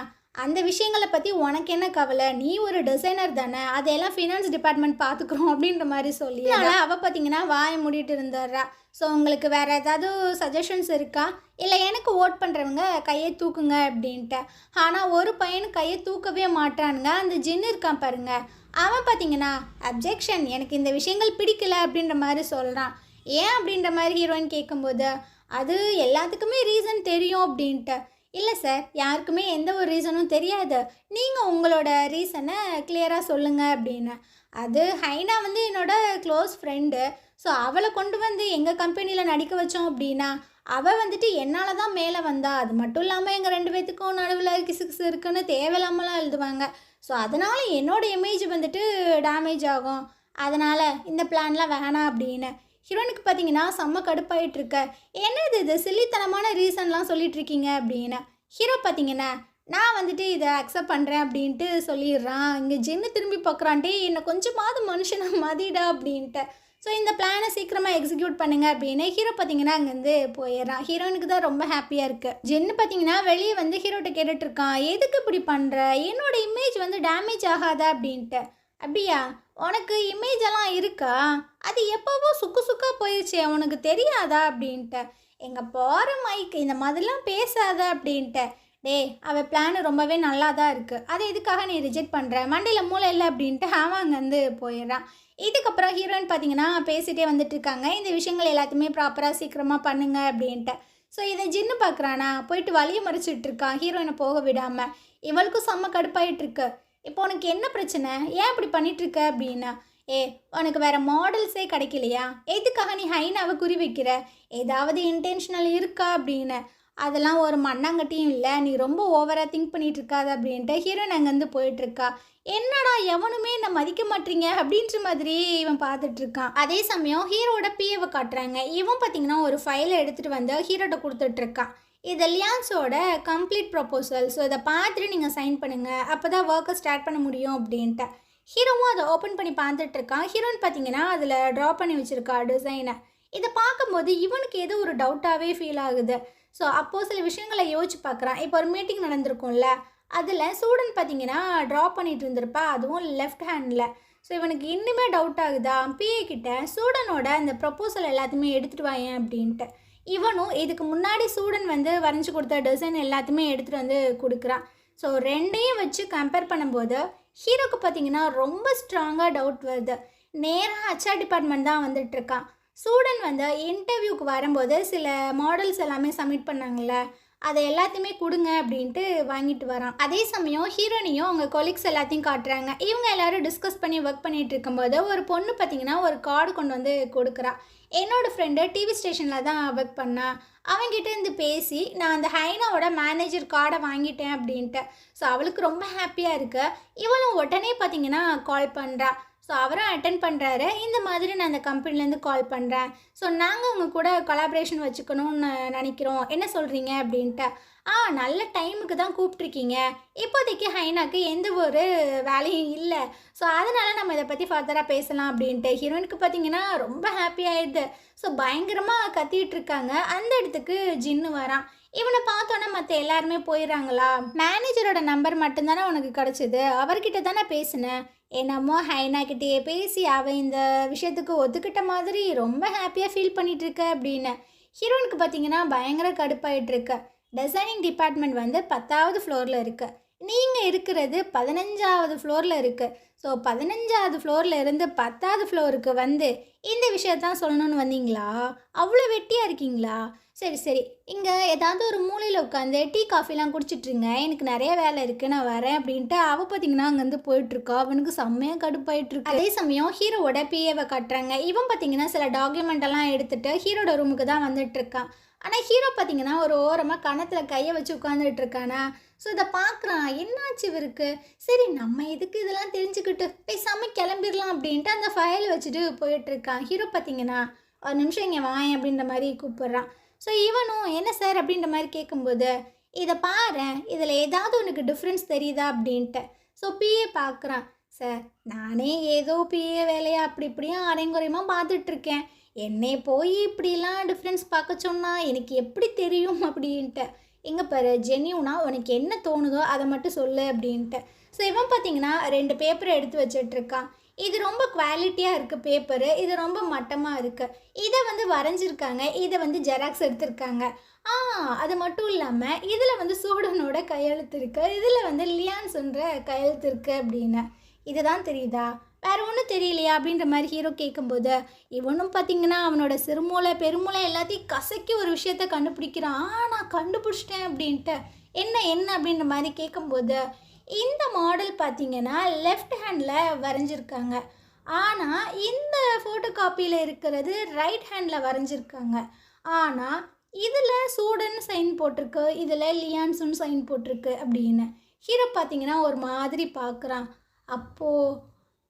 அந்த விஷயங்களை பற்றி உனக்கு என்ன கவலை, நீ ஒரு டிசைனர் தானே, அதையெல்லாம் ஃபினான்ஸ் டிபார்ட்மெண்ட் பார்த்துக்குறோம் அப்படின்ற மாதிரி சொல்லி அவள் பார்த்தீங்கன்னா வாயை மூடிட்டு இருந்துடுறா. ஸோ உங்களுக்கு வேறு ஏதாவது சஜஷன்ஸ் இருக்கா, இல்லை எனக்கு ஓட் பண்ணுறவங்க கையை தூக்குங்க அப்படின்ட்டு. ஆனால் ஒரு பையனுக்கு கையை தூக்கவே மாட்டானுங்க. அந்த ஜின்னு இருக்கான் பாருங்க, அவன் பார்த்தீங்கன்னா அப்ஜெக்ஷன், எனக்கு இந்த விஷயங்கள் பிடிக்கல அப்படின்ற மாதிரி சொல்கிறான். ஏன் அப்படின்ற மாதிரி ஹீரோயின் கேட்கும்போது அது எல்லாத்துக்குமே ரீசன் தெரியும் அப்படின்ட்டு. இல்லை சார், யாருக்குமே எந்த ஒரு ரீசனும் தெரியாது, நீங்கள் உங்களோட ரீசனை கிளியராக சொல்லுங்கள் அப்படின்னு. அது ஹைனா வந்து என்னோட க்ளோஸ் ஃப்ரெண்டு. ஸோ அவளை கொண்டு வந்து எங்கள் கம்பெனியில் நடிக்க வச்சோம் அப்படின்னா அவள் வந்துட்டு என்னால் தான் மேலே வந்தா. அது மட்டும் இல்லாமல் எங்கள் 2 பேத்துக்கும் நடுவில் கிசு இருக்குன்னு தேவையில்லாமலாம் எழுதுவாங்க. ஸோ அதனால் என்னோடய இமேஜ் வந்துட்டு டேமேஜ் ஆகும், அதனால் இந்த பிளான்லாம் வேணாம் அப்படின்னு. ஹீரோனுக்கு பார்த்தீங்கன்னா செம்ம கடுப்பாயிட்ருக்க. என்னது இது சில்லித்தனமான ரீசன்லாம் சொல்லிகிட்ருக்கீங்க அப்படின்னு. ஹீரோ பார்த்தீங்கன்னா நான் வந்துட்டு இதை அக்செப்ட் பண்ணுறேன் அப்படின்ட்டு சொல்லிடுறான். இங்கே ஜின்னு திரும்பி பார்க்குறான்ட்டே, என்னை கொஞ்சமாவது மனுஷனை மதிடா அப்படின்ட்டு. ஸோ இந்த பிளானை சீக்கிரமாக எக்ஸிக்யூட் பண்ணுங்க அப்படின்னு ஹீரோ பார்த்தீங்கன்னா அங்கேருந்து போயிடுறான். ஹீரோனுக்கு தான் ரொம்ப ஹாப்பியாக இருக்குது. ஜின்னு பார்த்தீங்கன்னா வெளியே வந்து ஹீரோட்ட கேட்டுட்ருக்கான், எதுக்கு இப்படி பண்ணுற, என்னோட இமேஜ் வந்து டேமேஜ் ஆகாதா அப்படின்ட்டு. அப்படியா, உனக்கு இமேஜ் எல்லாம் இருக்கா, அது எப்போவோ சுக்காக போயிடுச்சு, உனக்கு தெரியாதா அப்படின்ட்டு. எங்கள் போகிற மைக் இந்த மாதிரிலாம் பேசாத அப்படின்ட்டு. டே, அவள் பிளான் ரொம்பவே நல்லா தான் இருக்குது, அதை எதுக்காக நீ ரிஜெக்ட் பண்ணுற, மண்டையில் மூளை இல்லை அப்படின்ட்டு அவன் அங்கேருந்து போயிடுறான். இதுக்கப்புறம் ஹீரோயின் பார்த்தீங்கன்னா பேசிகிட்டே வந்துட்டுருக்காங்க, இந்த விஷயங்கள் எல்லாத்தையுமே ப்ராப்பராக சீக்கிரமாக பண்ணுங்க அப்படின்ட்டு. ஸோ இதை ஜின்னு பார்க்குறானா, போயிட்டு வழியை மறைச்சிட்ருக்கான் ஹீரோயினை போக விடாமல். இவளுக்கும் செம்ம கடுப்பாயிட்ருக்கு. இப்போ உனக்கு என்ன பிரச்சனை, ஏன் இப்படி பண்ணிகிட்ருக்க அப்படின்னா. உனக்கு வேறு மாடல்ஸே கிடைக்கலையா, எதுக்காக நீ ஹைனாவை குறி வைக்கிற, ஏதாவது இன்டென்ஷனல் இருக்கா அப்படின்னு. அதெல்லாம் ஒரு மண்ணாங்கட்டியும் இல்லை, நீ ரொம்ப ஓவராக திங்க் பண்ணிட்டு இருக்காத அப்படின்ட்டு ஹீரோயின் அங்கேருந்து போயிட்டுருக்கா. என்னடா எவனுமே என்ன மதிக்க மாட்டீங்க அப்படின்ற மாதிரி இவன் பார்த்துட்டு இருக்கான். அதே சமயம் ஹீரோட பிஏவை காட்டுறாங்க. இவன் பார்த்தீங்கன்னா ஒரு ஃபைலை எடுத்துகிட்டு வந்து ஹீரோட்ட கொடுத்துட்ருக்கான். இது லியான்ஸோட கம்ப்ளீட் ப்ரொபோசல். ஸோ இதை பார்த்துட்டு நீங்கள் சைன் பண்ணுங்கள், அப்போ தான் ஒர்க்கை ஸ்டார்ட் பண்ண முடியும் அப்படின்ட்டு. ஹீரோவும் அதை ஓப்பன் பண்ணி பார்த்துட்ருக்கான். ஹீரோயின் பார்த்தீங்கன்னா அதில் ட்ரா பண்ணி வச்சுருக்கா டிசைனை. இதை பார்க்கும்போது இவனுக்கு ஏதோ ஒரு டவுட்டாகவே ஃபீல் ஆகுது. ஸோ அப்போது சில விஷயங்களை யோசிச்சு பார்க்குறான். இப்போ ஒரு மீட்டிங் நடந்திருக்கும்ல, அதில் ஸ்டூடெண்ட் பார்த்தீங்கன்னா ட்ரா பண்ணிட்டு இருந்திருப்பா, அதுவும் லெஃப்ட் ஹேண்டில். ஸோ இவனுக்கு இன்னுமே டவுட் ஆகுதா, பிஏ கிட்ட ஸ்டூடனோட அந்த ப்ரொப்போசல் எல்லாத்தையுமே எடுத்துகிட்டு வாயேன் அப்படின்ட்டு. இவனும் இதுக்கு முன்னாடி ஸ்டூடெண்ட் வந்து வரைஞ்சி கொடுத்த டிசைன் எல்லாத்தையுமே எடுத்துகிட்டு வந்து கொடுக்குறான். ஸோ ரெண்டையும் வச்சு கம்பேர் பண்ணும்போது ஹீரோக்கு பார்த்தீங்கன்னா ரொம்ப ஸ்ட்ராங்காக டவுட் வருது. நேராக ஹச்ஆர் டிபார்ட்மெண்ட் தான் வந்துட்டுருக்கான். ஸ்டூடெண்ட் வந்து இன்டர்வியூக்கு வரும்போது சில மாடல்ஸ் எல்லாமே சப்மிட் பண்ணாங்கள்ல, அதை எல்லாத்தையுமே கொடுங்க அப்படின்ட்டு வாங்கிட்டு வரான். அதே சமயம் ஹீரோனியும் அவங்க கொலீக்ஸ் எல்லாத்தையும் காட்டுறாங்க. இவங்க எல்லாரும் டிஸ்கஸ் பண்ணி ஒர்க் பண்ணிட்டு இருக்கும்போது ஒரு பொண்ணு பார்த்தீங்கன்னா ஒரு கார்டு கொண்டு வந்து கொடுக்குறா. என்னோடய ஃப்ரெண்டு டிவி ஸ்டேஷனில் தான் ஒர்க் பண்ணா, அவங்ககிட்ட இருந்து பேசி நான் அந்த ஹைனாவோட மேனேஜர் கார்டை வாங்கிட்டேன் அப்படின்ட்டு. ஸோ அவளுக்கு ரொம்ப ஹாப்பியாக இருக்கு. இவளும் உடனே பார்த்தீங்கன்னா கால் பண்ணுறா. ஸோ அவரும் அட்டென்ட் பண்ணுறாரு. இந்த மாதிரி நான் அந்த கம்பெனிலேருந்து கால் பண்ணுறேன், ஸோ நாங்கள் உங்கள் கூட கொலாபரேஷன் வச்சுக்கணும்னு நினைக்கிறோம், என்ன சொல்கிறீங்க அப்படின்ட்டு. நல்ல டைமுக்கு தான் கூப்பிட்ருக்கீங்க. இப்போதைக்கு ஹைனாக்கு எந்த ஒரு வேலையும் இல்லை, ஸோ அதனால் நம்ம இதை பற்றி ஃபர்தராக பேசலாம் அப்படின்ட்டு. ஹீரோயினுக்கு பார்த்தீங்கன்னா ரொம்ப ஹாப்பி ஆயிடுது. ஸோ பயங்கரமாக கத்திட்டு இருக்காங்க. அந்த இடத்துக்கு ஜின்னு வரான். இவனை பார்த்தோன்னா மற்ற எல்லாருமே போயிடறாங்களா. மேனேஜரோட நம்பர் மட்டும்தானே உனக்கு கிடச்சிது, அவர்கிட்ட தானே பேசினேன். என்னமோ ஹைனாக்கிட்டேயே பேசி அவன் இந்த விஷயத்துக்கு ஒத்துக்கிட்ட மாதிரி ரொம்ப ஹாப்பியாக ஃபீல் பண்ணிகிட்ருக்க அப்படின்னு. ஹீரோயினுக்கு பார்த்தீங்கன்னா பயங்கர கடுப்பாயிட்ருக்கு. டிசைனிங் டிபார்ட்மெண்ட் வந்து 10வது ஃப்ளோரில் இருக்குது, நீங்கள் இருக்கிறது 15வது ஃப்ளோரில் இருக்குது. ஸோ 15வது ஃப்ளோரில் இருந்து 10வது ஃப்ளோருக்கு வந்து இந்த விஷயத்தான் சொல்லணும்னு வந்தீங்களா? அவ்வளோ வெட்டியாக இருக்கீங்களா? சரி சரி, இங்கே ஏதாவது ஒரு மூலையில் உட்காந்து டீ காஃபிலாம் குடிச்சிட்ருங்க, எனக்கு நிறைய வேலை இருக்குது, நான் வரேன் அப்படின்ட்டு அவள் பார்த்தீங்கன்னா அங்கேருந்து போயிட்டுருக்கா. அவனுக்கு செம்மையாக கடுப்பாயிட்ருக்கு. அதே சமயம் ஹீரோவோட பிஏவை கட்டுறாங்க. இவன் பார்த்தீங்கன்னா சில டாக்குமெண்டெல்லாம் எடுத்துகிட்டு ஹீரோட ரூமுக்கு தான் வந்துட்டுருக்கான். ஆனால் ஹீரோ பார்த்தீங்கன்னா ஒரு ஓரமாக கணத்தில் கையை வச்சு உட்காந்துட்டு இருக்கானா. ஸோ இதை பார்க்குறான், என்னாச்சு இவருக்கு. சரி நம்ம எதுக்கு இதெல்லாம் தெரிஞ்சுக்கிட்டு பேசாமல் கிளம்பிடலாம் அப்படின்ட்டு அந்த ஃபைல் வச்சுட்டு போயிட்டுருக்கான். ஹீரோ பார்த்தீங்கன்னா ஒரு நிமிஷம் இங்கே வாயேன் அப்படின்ற மாதிரி கூப்பிட்றான். ஸோ இவனும் என்ன சார் அப்படின்ற மாதிரி கேட்கும்போது, இதை பாரு, இதில் ஏதாவது உனக்கு டிஃப்ரென்ஸ் தெரியுதா அப்படின்ட்டு. ஸோ பிஏ பார்க்குறான். சார் நானே ஏதோ பிஏ வேலையை அப்படி இப்படியும் அரைங்குறையமாக பார்த்துட்ருக்கேன், என்னை போய் இப்படிலாம் டிஃப்ரென்ஸ் பார்க்க சொன்னால் எனக்கு எப்படி தெரியும் அப்படின்ட்டு. எங்கே பாரு, ஜென்யூனா உனக்கு என்ன தோணுதோ அதை மட்டும் சொல்லு அப்படின்ட்டு. ஸோ இவன் பார்த்தீங்கன்னா 2 பேப்பரை எடுத்து வச்சிட்ருக்கான். இது ரொம்ப குவாலிட்டியாக இருக்குது பேப்பரு, இது ரொம்ப மட்டமாக இருக்குது. இதை வந்து வரைஞ்சிருக்காங்க, இதை வந்து ஜெராக்ஸ் எடுத்திருக்காங்க. அது மட்டும் இல்லாமல் இதில் வந்து சூடனோட கையெழுத்து இருக்குது, இதில் வந்து லியான்ஸ்ன்ற கையெழுத்து இருக்குது அப்படின்னு. இதுதான் தெரியுதா, வேறு ஒன்றும் தெரியலையா அப்படின்ற மாதிரி ஹீரோ கேட்கும்போது, இவனும் பார்த்தீங்கன்னா அவனோட சிறுமூளை பெருமூளை எல்லாத்தையும் கசக்கி ஒரு விஷயத்த கண்டுபிடிக்கிறான். நான் கண்டுபிடிச்சிட்டேன் அப்படின்ட்டு. என்ன என்ன அப்படின்ற மாதிரி கேட்கும்போது, இந்த மாடல் பார்த்தீங்கன்னா லெஃப்ட் ஹேண்டில் வரைஞ்சிருக்காங்க, ஆனால் இந்த ஃபோட்டோ காப்பியில் இருக்கிறது ரைட் ஹேண்டில் வரைஞ்சிருக்காங்க. ஆனால் இதில் சூடன் சைன் போட்டிருக்கு, இதில் லியான்ஸுன்னு சைன் போட்டிருக்கு அப்படின்னு. ஹீரோ பார்த்தீங்கன்னா ஒரு மாதிரி பார்க்குறான்.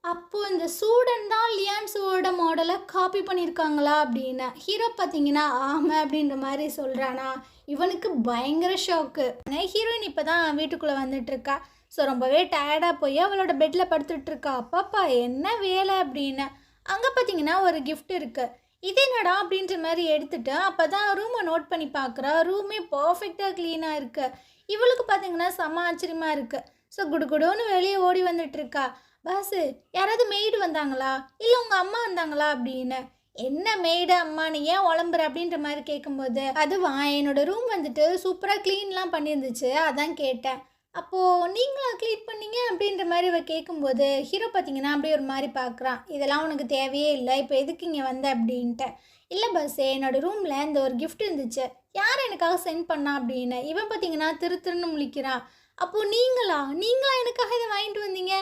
அப்போது இந்த சூடன் தான் லியான்ஸோட மாடலை காப்பி பண்ணியிருக்காங்களா அப்படின்னு. ஹீரோ பார்த்தீங்கன்னா ஆமாம் அப்படின்ற மாதிரி சொல்கிறானா. இவனுக்கு பயங்கர ஷாக்கு. ஹீரோயின் இப்போ தான் வீட்டுக்குள்ளே வந்துட்டுருக்கா. ஸோ ரொம்பவே டயர்டாக போய் அவளோட பெட்டில் படுத்துட்ருக்கா. அப்பாப்பா என்ன வேலை அப்படின்னு. அங்கே பார்த்தீங்கன்னா ஒரு கிஃப்ட் இருக்குது. இது என்னடா அப்படின்ற மாதிரி எடுத்துகிட்டு அப்போ தான் ரூமை நோட் பண்ணி பார்க்குறா. ரூமே பர்ஃபெக்டாக க்ளீனாக இருக்குது. இவளுக்கு பார்த்தீங்கன்னா செம்ம ஆச்சரியமாக இருக்குது. ஸோ குடுகுடுன்னு வெளியே ஓடி வந்துட்டுருக்கா. பாஸு, யாராவது மெய்டு வந்தாங்களா, இல்லை உங்கள் அம்மா வந்தாங்களா அப்படின்னு. என்ன மெய்டு அம்மானு ஏன் உளம்புற அப்படின்ற மாதிரி கேட்கும்போது, அதுவா என்னோடய ரூம் வந்துட்டு சூப்பராக க்ளீன்லாம் பண்ணியிருந்துச்சு, அதான் கேட்டேன். அப்போது நீங்களா க்ளீன் பண்ணீங்க அப்படின்ற மாதிரி இவ கேட்கும்போது, ஹீரோ பார்த்தீங்கன்னா அப்படியே ஒரு மாதிரி பார்க்குறான். இதெல்லாம் உனக்கு தேவையே இல்லை, இப்போ எதுக்கு இங்கே வந்த அப்படின்ட்டு. இல்லை பஸ்ஸே, என்னோடய ரூமில் இந்த ஒரு கிஃப்ட் இருந்துச்சு, யார் எனக்காக சென்ட் பண்ணா அப்படின்னு. இவன் பார்த்தீங்கன்னா திருன்னு முழிக்கிறான். அப்போது நீங்களா எனக்காக இதை வாங்கிட்டு வந்தீங்க?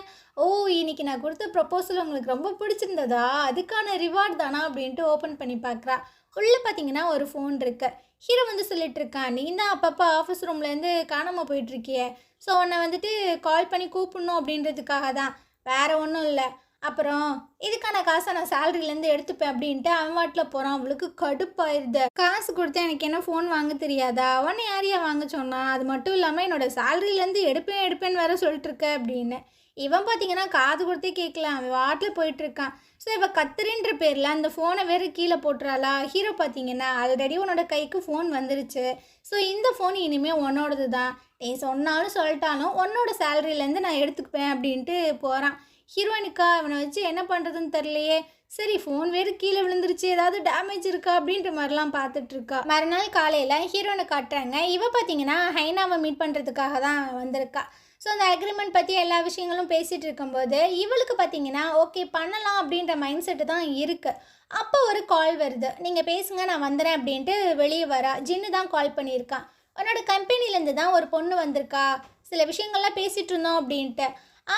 ஓ, இன்னைக்கு நான் கொடுத்த ப்ரப்போசல் உங்களுக்கு ரொம்ப பிடிச்சிருந்ததா, அதுக்கான ரிவார்ட் தானா அப்படின்ட்டு ஓப்பன் பண்ணி பார்க்குறா. உள்ளே பார்த்தீங்கன்னா ஒரு ஃபோன் இருக்குது. ஹீரோ வந்து சொல்லிட்டு இருக்கான், நீ தான் அப்பப்போ ஆஃபீஸ் ரூம்லேருந்து காணாமல் போயிட்டுருக்கியே, ஸோ உன்னை வந்துட்டு கால் பண்ணி கூப்பிடணும் அப்படின்றதுக்காக தான், வேற ஒன்றும் இல்லை. அப்புறம் இதுக்கான காசை நான் சேலரியிலேருந்து எடுத்துப்பேன் அப்படின்ட்டு அவன் வாட்டில் போகிறான். அவளுக்கு கடுப்பாயிருது. காசு கொடுத்து எனக்கு என்ன ஃபோன் வாங்க தெரியாதா, உன்னை யாரையா வாங்க சொன்னா, அது மட்டும் இல்லாமல் என்னோட சேலரியிலேருந்து எடுப்பேன்னு வேற சொல்லிட்டு இருக்க அப்படின்னு. இவன் பார்த்தீங்கன்னா காது கொடுத்தே கேட்கல, அவன் வாட்டில் போயிட்டுருக்கான். ஸோ இவள் கத்துறன்ற பேரில் அந்த ஃபோனை வேறு கீழே போட்டுறாளா. ஹீரோ பார்த்தீங்கன்னா ஆல்ரெடி உன்னோட கைக்கு ஃபோன் வந்துருச்சு, ஸோ இந்த ஃபோன் இனிமேல் உன்னோடது தான், நீ சொன்னாலும் சொல்லிட்டாலும் உன்னோட சேலரியிலேருந்து நான் எடுத்துக்குப்பேன் அப்படின்ட்டு போகிறான். ஹீரோயினுக்கா இவனை வச்சு என்ன பண்ணுறதுன்னு தெரியலையே, சரி ஃபோன் வேறு கீழே விழுந்துருச்சு, ஏதாவது டேமேஜ் இருக்கா அப்படின்ற மாதிரிலாம் பார்த்துட்ருக்கா. மறுநாள் காலையில் ஹீரோயினை காட்டுறாங்க. இவ பார்த்தீங்கன்னா ஹைனாவை மீட் பண்ணுறதுக்காக தான் வந்திருக்கா. ஸோ அந்த அக்ரிமெண்ட் பற்றி எல்லா விஷயங்களும் பேசிகிட்டு இருக்கும்போது இவளுக்கு பார்த்தீங்கன்னா ஓகே பண்ணலாம் அப்படின்ற மைண்ட் செட்டு தான் இருக்குது. அப்போ ஒரு கால் வருது, நீங்கள் பேசுங்க நான் வந்துடுறேன் அப்படின்ட்டு வெளியே வரா. ஜின்னு தான் கால் பண்ணியிருக்கான். உன்னோட கம்பெனிலேருந்து தான் ஒரு பொண்ணு வந்திருக்கா, சில விஷயங்கள்லாம் பேசிகிட்டு இருந்தோம் அப்படின்ட்டு. ஆ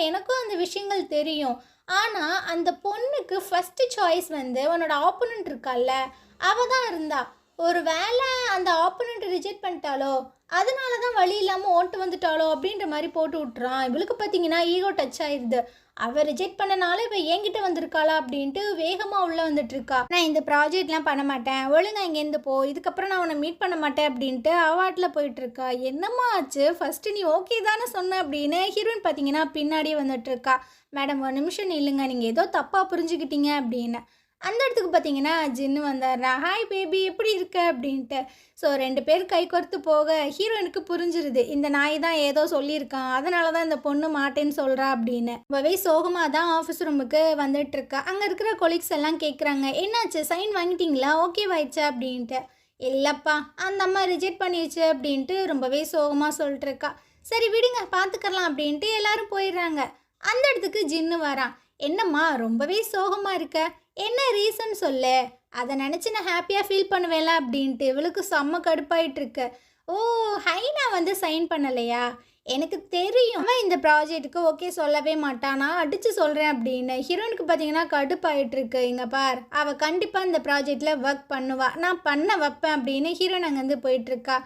எனக்கும் அந்த விஷயங்கள் தெரியும், ஆனால் அந்த பொண்ணுக்கு ஃபஸ்ட்டு சாய்ஸ் வந்து உன்னோட ஆப்போனண்ட் இருக்கால்ல, அவள் தான் இருந்தா. ஒரு வேளை அந்த ஆப்போனண்ட்டை ரிஜெக்ட் பண்ணிட்டாலோ, அதனால தான் வழி இல்லாமல் ஓட்டு வந்துட்டாலோ அப்படின்ற மாதிரி போட்டு விட்றான். இவளுக்கு பார்த்தீங்கன்னா ஈகோ டச் ஆயிடுது. அவள் ரிஜெக்ட் பண்ணனால இவள் என்கிட்ட வந்திருக்காளா அப்படின்ட்டு வேகமாக உள்ளே வந்துட்டுருக்கா. நான் இந்த ப்ராஜெக்ட்லாம் பண்ண மாட்டேன், ஒழுங்கா இங்கேருந்து போ, இதுக்கப்புறம் நான் உன்னை மீட் பண்ண மாட்டேன் அப்படின்ட்டு அவாட்டில் போயிட்டுருக்கா. என்னம்மா ஆச்சு, ஃபஸ்ட்டு நீ ஓகே தானே சொன்ன அப்படின்னு ஹீரோயின் பார்த்தீங்கன்னா பின்னாடியே வந்துட்டுருக்கா. மேடம் ஒரு நிமிஷம் இல்லைங்க, நீங்கள் ஏதோ தப்பாக புரிஞ்சுக்கிட்டீங்க அப்படின்னு. அந்த இடத்துக்கு பார்த்தீங்கன்னா ஜின்னு வந்தார்றா. ஹாய் பேபி எப்படி இருக்க அப்படின்ட்டு. ஸோ 2 பேர் கை கோர்த்து போக ஹீரோயினுக்கு புரிஞ்சிருது, இந்த நாய் தான் ஏதோ சொல்லியிருக்கான், அதனால தான் இந்த பொண்ணு மாட்டேன்னு சொல்கிறா அப்படின்னு. ரொம்பவே சோகமாக தான் ஆஃபீஸ் ரூமுக்கு வந்துட்டுருக்கா. அங்கே இருக்கிற கொலீக்ஸ் எல்லாம் கேட்குறாங்க, என்னாச்சு சைன் வாங்கிட்டீங்களா, ஓகேவாயிடுச்சா அப்படின்ட்டு. இல்லைப்பா அந்த அம்மா ரிஜெக்ட் பண்ணிடுச்சு அப்படின்ட்டு ரொம்பவே சோகமாக சொல்லிட்டுருக்கா. சரி விடுங்க பார்த்துக்கலாம் அப்படின்ட்டு எல்லாரும் போயிடுறாங்க. அந்த இடத்துக்கு ஜின்னு வரான். என்னம்மா ரொம்பவே சோகமாக இருக்க, என்ன ரீசன் சொல்லு, அதை நினச்சி நான் ஹாப்பியாக ஃபீல் பண்ணுவேன்ல அப்படின்ட்டு. இவளுக்கு செம்ம கடுப்பாயிட்டுருக்கு. ஓ ஹைனா வந்து சைன் பண்ணலையா, எனக்கு தெரியும் அவன் இந்த ப்ராஜெக்ட்டுக்கு ஓகே சொல்லவே மாட்டான், நான் அடித்து சொல்கிறேன் அப்படின்னு. ஹீரோனுக்கு பார்த்தீங்கன்னா கடுப்பாயிட்டுருக்கு. இங்கே பார் அவள் கண்டிப்பாக இந்த ப்ராஜெக்டில் ஒர்க் பண்ணுவா, நான் பண்ண வைப்பேன் அப்படின்னு ஹீரோயின் அங்கேருந்து போயிட்டுருக்கா.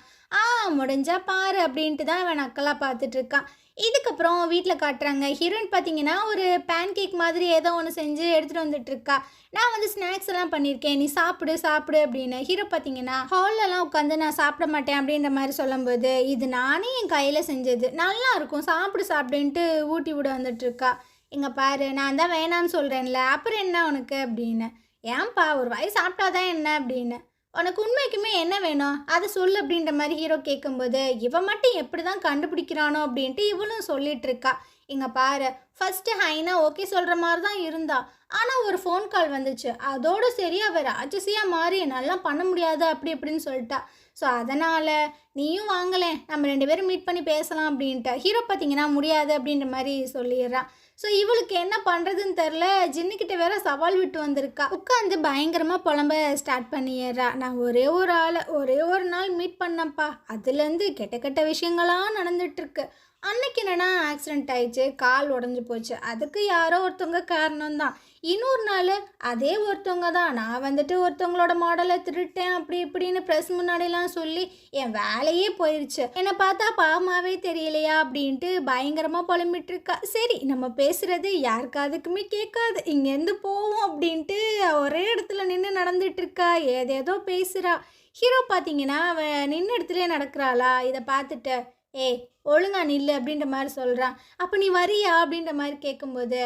முடிஞ்சா பாரு அப்படின்ட்டு தான் அவன் நக்கலாக பார்த்துட்ருக்கான். இதுக்கப்புறம் வீட்டில் காட்டுறாங்க. ஹீரோயின் பார்த்தீங்கன்னா ஒரு பேன் கேக் மாதிரி ஏதோ ஒன்று செஞ்சு எடுத்துகிட்டு வந்துட்டுருக்கா. நான் வந்து ஸ்நாக்ஸ் எல்லாம் பண்ணியிருக்கேன், நீ சாப்பிடு சாப்பிடு அப்படின்னு. ஹீரோ பார்த்தீங்கன்னா ஹால்லலாம் உட்காந்து நான் சாப்பிட மாட்டேன் அப்படின்ற மாதிரி சொல்லும்போது, இது நானே என் கையில் செஞ்சது, நல்லா இருக்கும் சாப்பிடு சாப்பிடுன்ட்டு ஊட்டி விட வந்துட்டுருக்கா. இங்கே பாரு நான் தான் வேணான்னு சொல்கிறேன்ல, அப்புறம் என்ன உனக்கு அப்படின்னு. ஏன்பா ஒரு வாய் சாப்பிட்டாதான் என்ன அப்படின்னு. உனக்கு உண்மைக்குமே என்ன வேணும் அதை சொல்லு அப்படின்ற மாதிரி ஹீரோ கேட்கும்போது, இவன் மட்டும் எப்படி தான் கண்டுபிடிக்கிறானோ அப்படின்ட்டு இவளும் சொல்லிட்டு இருக்கா. இங்கே பாரு ஃபஸ்ட்டு ஹைனா ஓகே சொல்கிற மாதிரி தான் இருந்தா, ஆனால் ஒரு ஃபோன் கால் வந்துச்சு, அதோடு சரி அவள் ராட்சசியாக மாறி என்னால் பண்ண முடியாது அப்படி இப்படின்னு சொல்லிட்டா. ஸோ அதனால் நீயும் வாங்கலேன், நம்ம 2 பேரும் மீட் பண்ணி பேசலாம் அப்படின்ட்டு. ஹீரோ பார்த்தீங்கன்னா முடியாது அப்படின்ற மாதிரி சொல்லிடுறான். ஸோ இவளுக்கு என்ன பண்ணுறதுன்னு தெரில. ஜின்னுக்கிட்ட வேற சவால் விட்டு வந்திருக்கா. உட்காந்து பயங்கரமாக புலம்ப ஸ்டார்ட் பண்ணிடுறா. நான் ஒரே ஒரு ஆளை ஒரே ஒரு நாள் மீட் பண்ணப்பா, அதுலேருந்து கெட்ட கெட்ட விஷயங்களாக நடந்துட்டுருக்கு. அன்னைக்கு என்னன்னா ஆக்சிடெண்ட் ஆயிடுச்சு, கால் உடஞ்சி போச்சு, அதுக்கு யாரோ ஒருத்தவங்க காரணம்தான். இன்னொரு நாள் அதே ஒருத்தவங்க தான் நான் வந்துட்டு ஒருத்தவங்களோட மாடலை திருட்டேன் அப்படி இப்படின்னு ப்ரெஸ் முன்னாடிலாம் சொல்லி என் வேலையே போயிடுச்சு, என்னை பார்த்தா பாவமாகவே தெரியலையா அப்படின்ட்டு பயங்கரமாக புலம்பிட்டுருக்கா. சரி நம்ம பேசுகிறது யாருக்காதுக்குமே கேட்காது, இங்கேருந்து போவோம் அப்படின்ட்டு ஒரே இடத்துல நின்று நடந்துட்டுருக்கா. ஏதேதோ பேசுகிறா. ஹீரோ பார்த்தீங்கன்னா அவன் நின்று இடத்துலேயே நடக்கிறாளா, இதை பார்த்துட்டு ஏய் ஒழுங்கா நில்லு அப்படின்ற மாதிரி சொல்கிறான். அப்போ நீ வரியா அப்படின்ற மாதிரி கேட்கும்போது,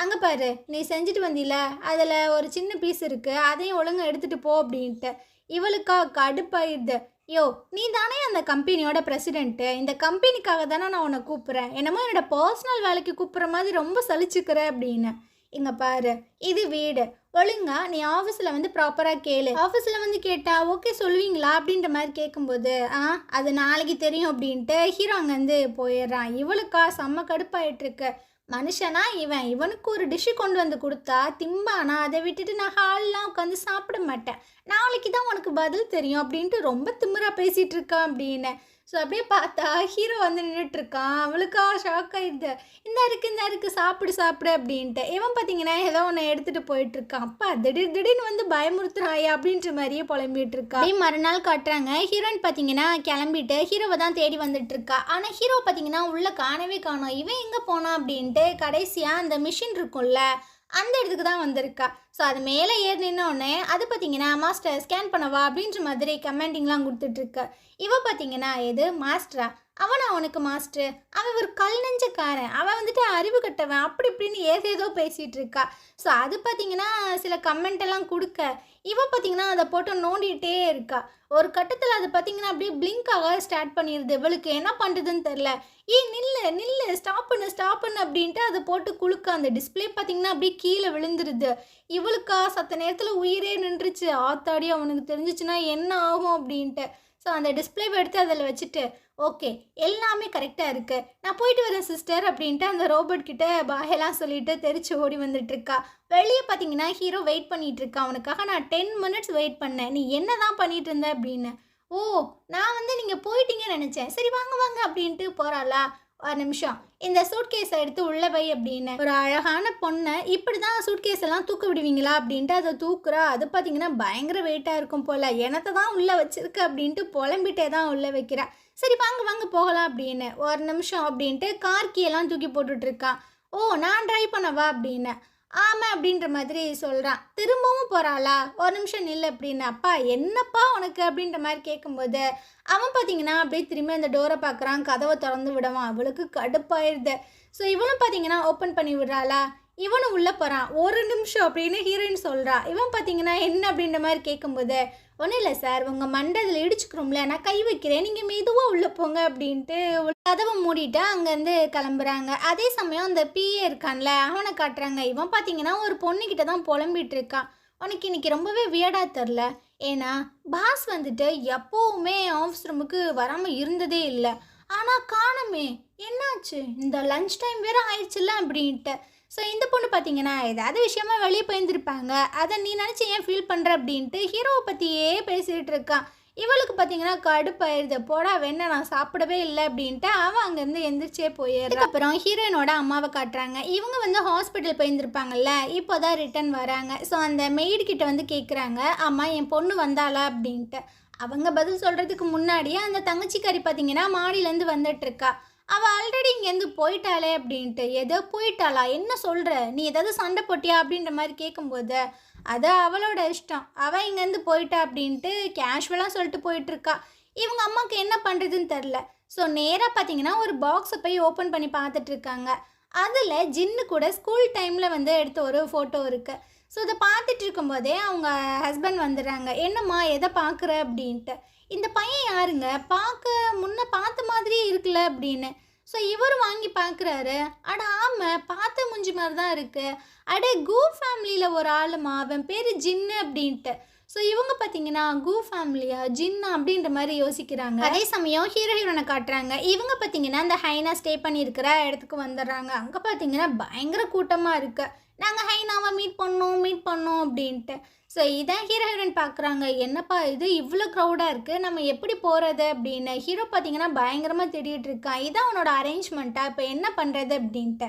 அங்கே பாரு நீ செஞ்சுட்டு வந்தில, அதில் ஒரு சின்ன பீஸ் இருக்குது, அதையும் ஒழுங்காக எடுத்துகிட்டு போ அப்படின்ட்டு. இவளுக்கா கடுப்பாயிடுது. யோ நீ தானே அந்த கம்பெனியோட பிரசிடென்ட்டு, இந்த கம்பெனிக்காக தானே நான் உன்னை கூப்பிட்றேன், என்னமோ என்னோட பர்சனல் வேலைக்கு கூப்பிட்ற மாதிரி ரொம்ப சலிச்சுக்கிற அப்படின்னு. இங்கே பாரு இது வீடு, ஒழுங்கா நீ ஆஃபீஸில் வந்து ப்ராப்பராக கேளு, ஆஃபீஸில் வந்து கேட்டால் ஓகே சொல்லுவீங்களா அப்படின்ற மாதிரி கேட்கும்போது, அது நாளைக்கு தெரியும் அப்படின்ட்டு ஹீரோ அங்கேருந்து போயிடுறான். இவளுக்கா செம்ம கடுப்பாயிட்டுருக்கு. மனுஷனா இவனுக்கு ஒரு டிஷ்ஷு கொண்டு வந்து கொடுத்தா திம்பானா, அதை விட்டுட்டு நான் ஹால்லாம் உட்காந்து சாப்பிட மாட்டேன், நாளைக்கு தான் உனக்கு பதில் தெரியும் அப்படின்ட்டு ரொம்ப திமிரா பேசிகிட்டு இருக்கான் அப்படின்னு. ஸோ அப்படியே பார்த்தா ஹீரோ வந்து நின்றுட்டுருக்கான். அவளுக்கா ஷாக் ஆயிடுது. இந்தா இருக்கு சாப்பிடு சாப்பிடு அப்படின்ட்டு. இவன் பார்த்தீங்கன்னா ஏதோ ஒன்று எடுத்துகிட்டு போயிட்டுருக்கான். அப்பா திடீர்னு வந்து பயமுறுத்துறாயா அப்படின்ற மாதிரியே புலம்பிட்டு இருக்கா. அப்படியே மறுநாள் காட்டுறாங்க. ஹீரோயின் பார்த்தீங்கன்னா கிளம்பிட்டு ஹீரோவை தான் தேடி வந்துட்டுருக்கா. ஆனால் ஹீரோ பார்த்தீங்கன்னா உள்ளே காணவே காணோம். இவன் எங்கே போனான் அப்படின்ட்டு கடைசியாக அந்த மிஷின் இருக்கும்ல அந்த இடத்துக்கு தான் வந்திருக்கா. ஸோ அது மேலே ஏறி நின்னோடனே அது பார்த்தீங்கன்னா மாஸ்டர் ஸ்கேன் பண்ணவா அப்படின்ற மாதிரி கமெண்டிங்லாம் கொடுத்துட்ருக்க. இவ பார்த்தீங்கன்னா எது மாஸ்டரா, அவன் அவனுக்கு மாஸ்டர், அவன் ஒரு கல் நெஞ்சக்காரன், அவன் வந்துட்டு அறிவு கட்டவன் அப்படி இப்படின்னு ஏதேதோ பேசிகிட்டு இருக்கா. ஸோ அது பார்த்தீங்கன்னா சில கமெண்ட் எல்லாம் கொடுக்க இவ பார்த்தீங்கன்னா அதை போட்டு நோண்டிகிட்டே இருக்கா. ஒரு கட்டத்தில் அது பார்த்தீங்கன்னா அப்படியே பிளிங்க் ஆக ஸ்டார்ட் பண்ணிடுது. இவளுக்கு என்ன பண்ணுறதுன்னு தெரில. நில்லு ஸ்டாப் பண்ணு அப்படின்ட்டு அதை போட்டு குலுக்க அந்த டிஸ்பிளே பார்த்தீங்கன்னா அப்படியே கீழே விழுந்துருது. இவளுக்கா சத்த நேரத்தில் உயிரே நின்றுச்சு. ஆத்தாடி அவனுக்கு தெரிஞ்சிச்சுன்னா என்ன ஆகும் அப்படின்ட்டு. ஸோ அந்த டிஸ்பிளேவை எடுத்து அதில் வச்சுட்டு ஓகே எல்லாமே கரெக்டாக இருக்குது, நான் போயிட்டு வரேன் சிஸ்டர் அப்படின்ட்டு அந்த ரோபோட் கிட்ட பாயெல்லாம் சொல்லிட்டு தெரிச்சு ஓடி வந்துட்டுருக்கா. வெளியே பார்த்தீங்கன்னா ஹீரோ வெயிட் பண்ணிகிட்டு இருக்கா. அவனுக்காக நான் 10 மினிட்ஸ் வெயிட் பண்ணேன், நீ என்ன தான் பண்ணிட்டு இருந்த அப்படின்னு. ஓ நான் வந்து நீங்கள் போயிட்டீங்கன்னு நினச்சேன், சரி வாங்க அப்படின்ட்டு போகிறாளா. ஒரு நிமிஷம் இந்த சூட்கேஸை எடுத்து உள்ளே வை அப்படின்னு. ஒரு அழகான பொண்ணை இப்படி தான் சூட்கேஸ் எல்லாம் தூக்க விடுவீங்களா அப்படின்ட்டு அதை தூக்குறா. அது பார்த்தீங்கன்னா பயங்கர வெயிட்டாக இருக்கும் போல், எனத்தை தான் உள்ளே வச்சிருக்கு அப்படின்ட்டு புலம்பிட்டே தான் உள்ளே வைக்கிறா. சரி வாங்க போகலாம் அப்படின்னு. ஒரு நிமிஷம் அப்படின்ட்டு கார் கீயெல்லாம் தூக்கி போட்டுட்ருக்கான். ஓ நான் ட்ரைவ் பண்ணவா அப்படின்னு. ஆமாம் அப்படின்ற மாதிரி சொல்கிறான். திரும்பவும் போகிறாளா. ஒரு நிமிஷம் நில்லு அப்படின்னு. அப்பா என்னப்பா உனக்கு அப்படின்ற மாதிரி கேட்கும்போது அவன் பார்த்தீங்கன்னா அப்படியே திரும்பி அந்த டோரை பார்க்குறான். கதவை திறந்து விடுவான். அவளுக்கு கடுப்பாயிருது. ஸோ இவளும் பார்த்தீங்கன்னா ஓப்பன் பண்ணி விடுறாளா. இவனும் உள்ளே போகிறான். ஒரு நிமிஷம் அப்படின்னு ஹீரோயின் சொல்கிறா. இவன் பார்த்தீங்கன்னா என்ன அப்படின்ற மாதிரி கேட்கும்போது ஒன்றும் இல்லை சார், உங்கள் மண்டதில் இடிச்சுக்கிறோம்ல, நான் கை வைக்கிறேன், நீங்கள் மெதுவாக உள்ளே போங்க அப்படின்ட்டு கதவை மூடிட்டு அங்கேருந்து கிளம்புறாங்க. அதே சமயம் அந்த பிஏ இருக்கான்ல அவனை காட்டுறாங்க. இவன் பார்த்தீங்கன்னா ஒரு பொண்ணுக்கிட்ட தான் புலம்பிகிட்டு இருக்கான். உனக்கு இன்னைக்கு ரொம்பவே வியர்டாக தெரில, ஏன்னா பாஸ் வந்துட்டு எப்போவுமே ஆஃபீஸ் ரூமுக்கு வராமல் இருந்ததே இல்லை, ஆனால் காணமே என்னாச்சு, இந்த லஞ்ச் டைம் வேறு ஆயிடுச்சுல்ல அப்படின்ட்டு. ஸோ இந்த பொண்ணு பார்த்தீங்கன்னா ஏதாவது விஷயமா வெளியே போயிருந்துருப்பாங்க, அதை நீ நினச்சி ஏன் ஃபீல் பண்ணுற அப்படின்ட்டு ஹீரோவை பற்றியே பேசிகிட்டு இருக்கான். இவளுக்கு பார்த்தீங்கன்னா கடுப்பாயிருது. போடா வேணா நான் சாப்பிடவே இல்லை அப்படின்ட்டு அவன் அங்கேருந்து எந்திரிச்சே போயிடுறா. அப்புறம் ஹீரோயினோட அம்மாவை காட்டுறாங்க. இவங்க வந்து ஹாஸ்பிட்டல் போயிருந்துருப்பாங்கல்ல, இப்போ தான் ரிட்டன் வராங்க. ஸோ அந்த மெய்டு கிட்ட வந்து கேட்குறாங்க, அம்மா என் பொண்ணு வந்தாளா அப்படின்ட்டு. அவங்க பதில் சொல்கிறதுக்கு முன்னாடியே அந்த தங்கச்சிக்காரி பார்த்தீங்கன்னா மாடியிலேருந்து வந்துட்டுருக்கா. அவள் ஆல்ரெடி இங்கேருந்து போயிட்டாளே அப்படின்ட்டு. எதோ போயிட்டாளா, என்ன சொல்கிற, நீ ஏதாவது சண்டை போட்டியா அப்படின்ற மாதிரி கேட்கும்போது அது அவளோட இஷ்டம், அவள் இங்கேருந்து போயிட்டா அப்படின்ட்டு கேஷுவலாக சொல்லிட்டு போயிட்டுருக்கா. இவங்க அம்மாவுக்கு என்ன பண்ணுறதுன்னு தெரில. ஸோ நேராக பார்த்தீங்கன்னா ஒரு பாக்ஸை போய் ஓப்பன் பண்ணி பார்த்துட்ருக்காங்க. அதில் ஜின்னு கூட ஸ்கூல் டைமில் வந்து எடுத்த ஒரு ஃபோட்டோ இருக்குது. ஸோ இதை பார்த்துட்டு இருக்கும்போதே அவங்க ஹஸ்பண்ட் வந்துடுறாங்க. என்னம்மா எதை பார்க்குற அப்படின்ட்டு. இந்த பையன் யாருங்க, முன்ன பார்த்த மாதிரியே இருக்குல்ல அப்படின்னு. ஸோ இவர் வாங்கி பார்க்குறாரு. அட ஆமாம் பார்த்த மூஞ்சி மாதிரி தான் இருக்குது. அட கூ ஃபேமிலியில் ஒரு ஆளுமா, அவன் பேர் ஜின்னு அப்படின்ட்டு. ஸோ இவங்க பார்த்தீங்கன்னா கூ ஃபேமிலியா ஜின்னா அப்படின்ற மாதிரி யோசிக்கிறாங்க. அதே சமயம் ஹீரோயினை காட்டுறாங்க. இவங்க பார்த்தீங்கன்னா அந்த ஹைனா ஸ்டே பண்ணியிருக்கிற இடத்துக்கு வந்துடுறாங்க. அங்கே பார்த்தீங்கன்னா பயங்கர கூட்டமாக இருக்குது. நாங்கள் ஹைனாவை மீட் பண்ணோம் அப்படின்ட்டு. ஸோ இதான் ஹீரோயின் பார்க்குறாங்க. என்னப்பா இது இவ்வளோ க்ரௌடாக இருக்குது, நம்ம எப்படி போகிறது அப்படின்னு. ஹீரோ பார்த்தீங்கன்னா பயங்கரமாக திட்டிகிட்டு இருக்கான். இதான் அவனோட அரேஞ்ச்மெண்ட்டா, இப்போ என்ன பண்ணுறது அப்படின்ட்டு.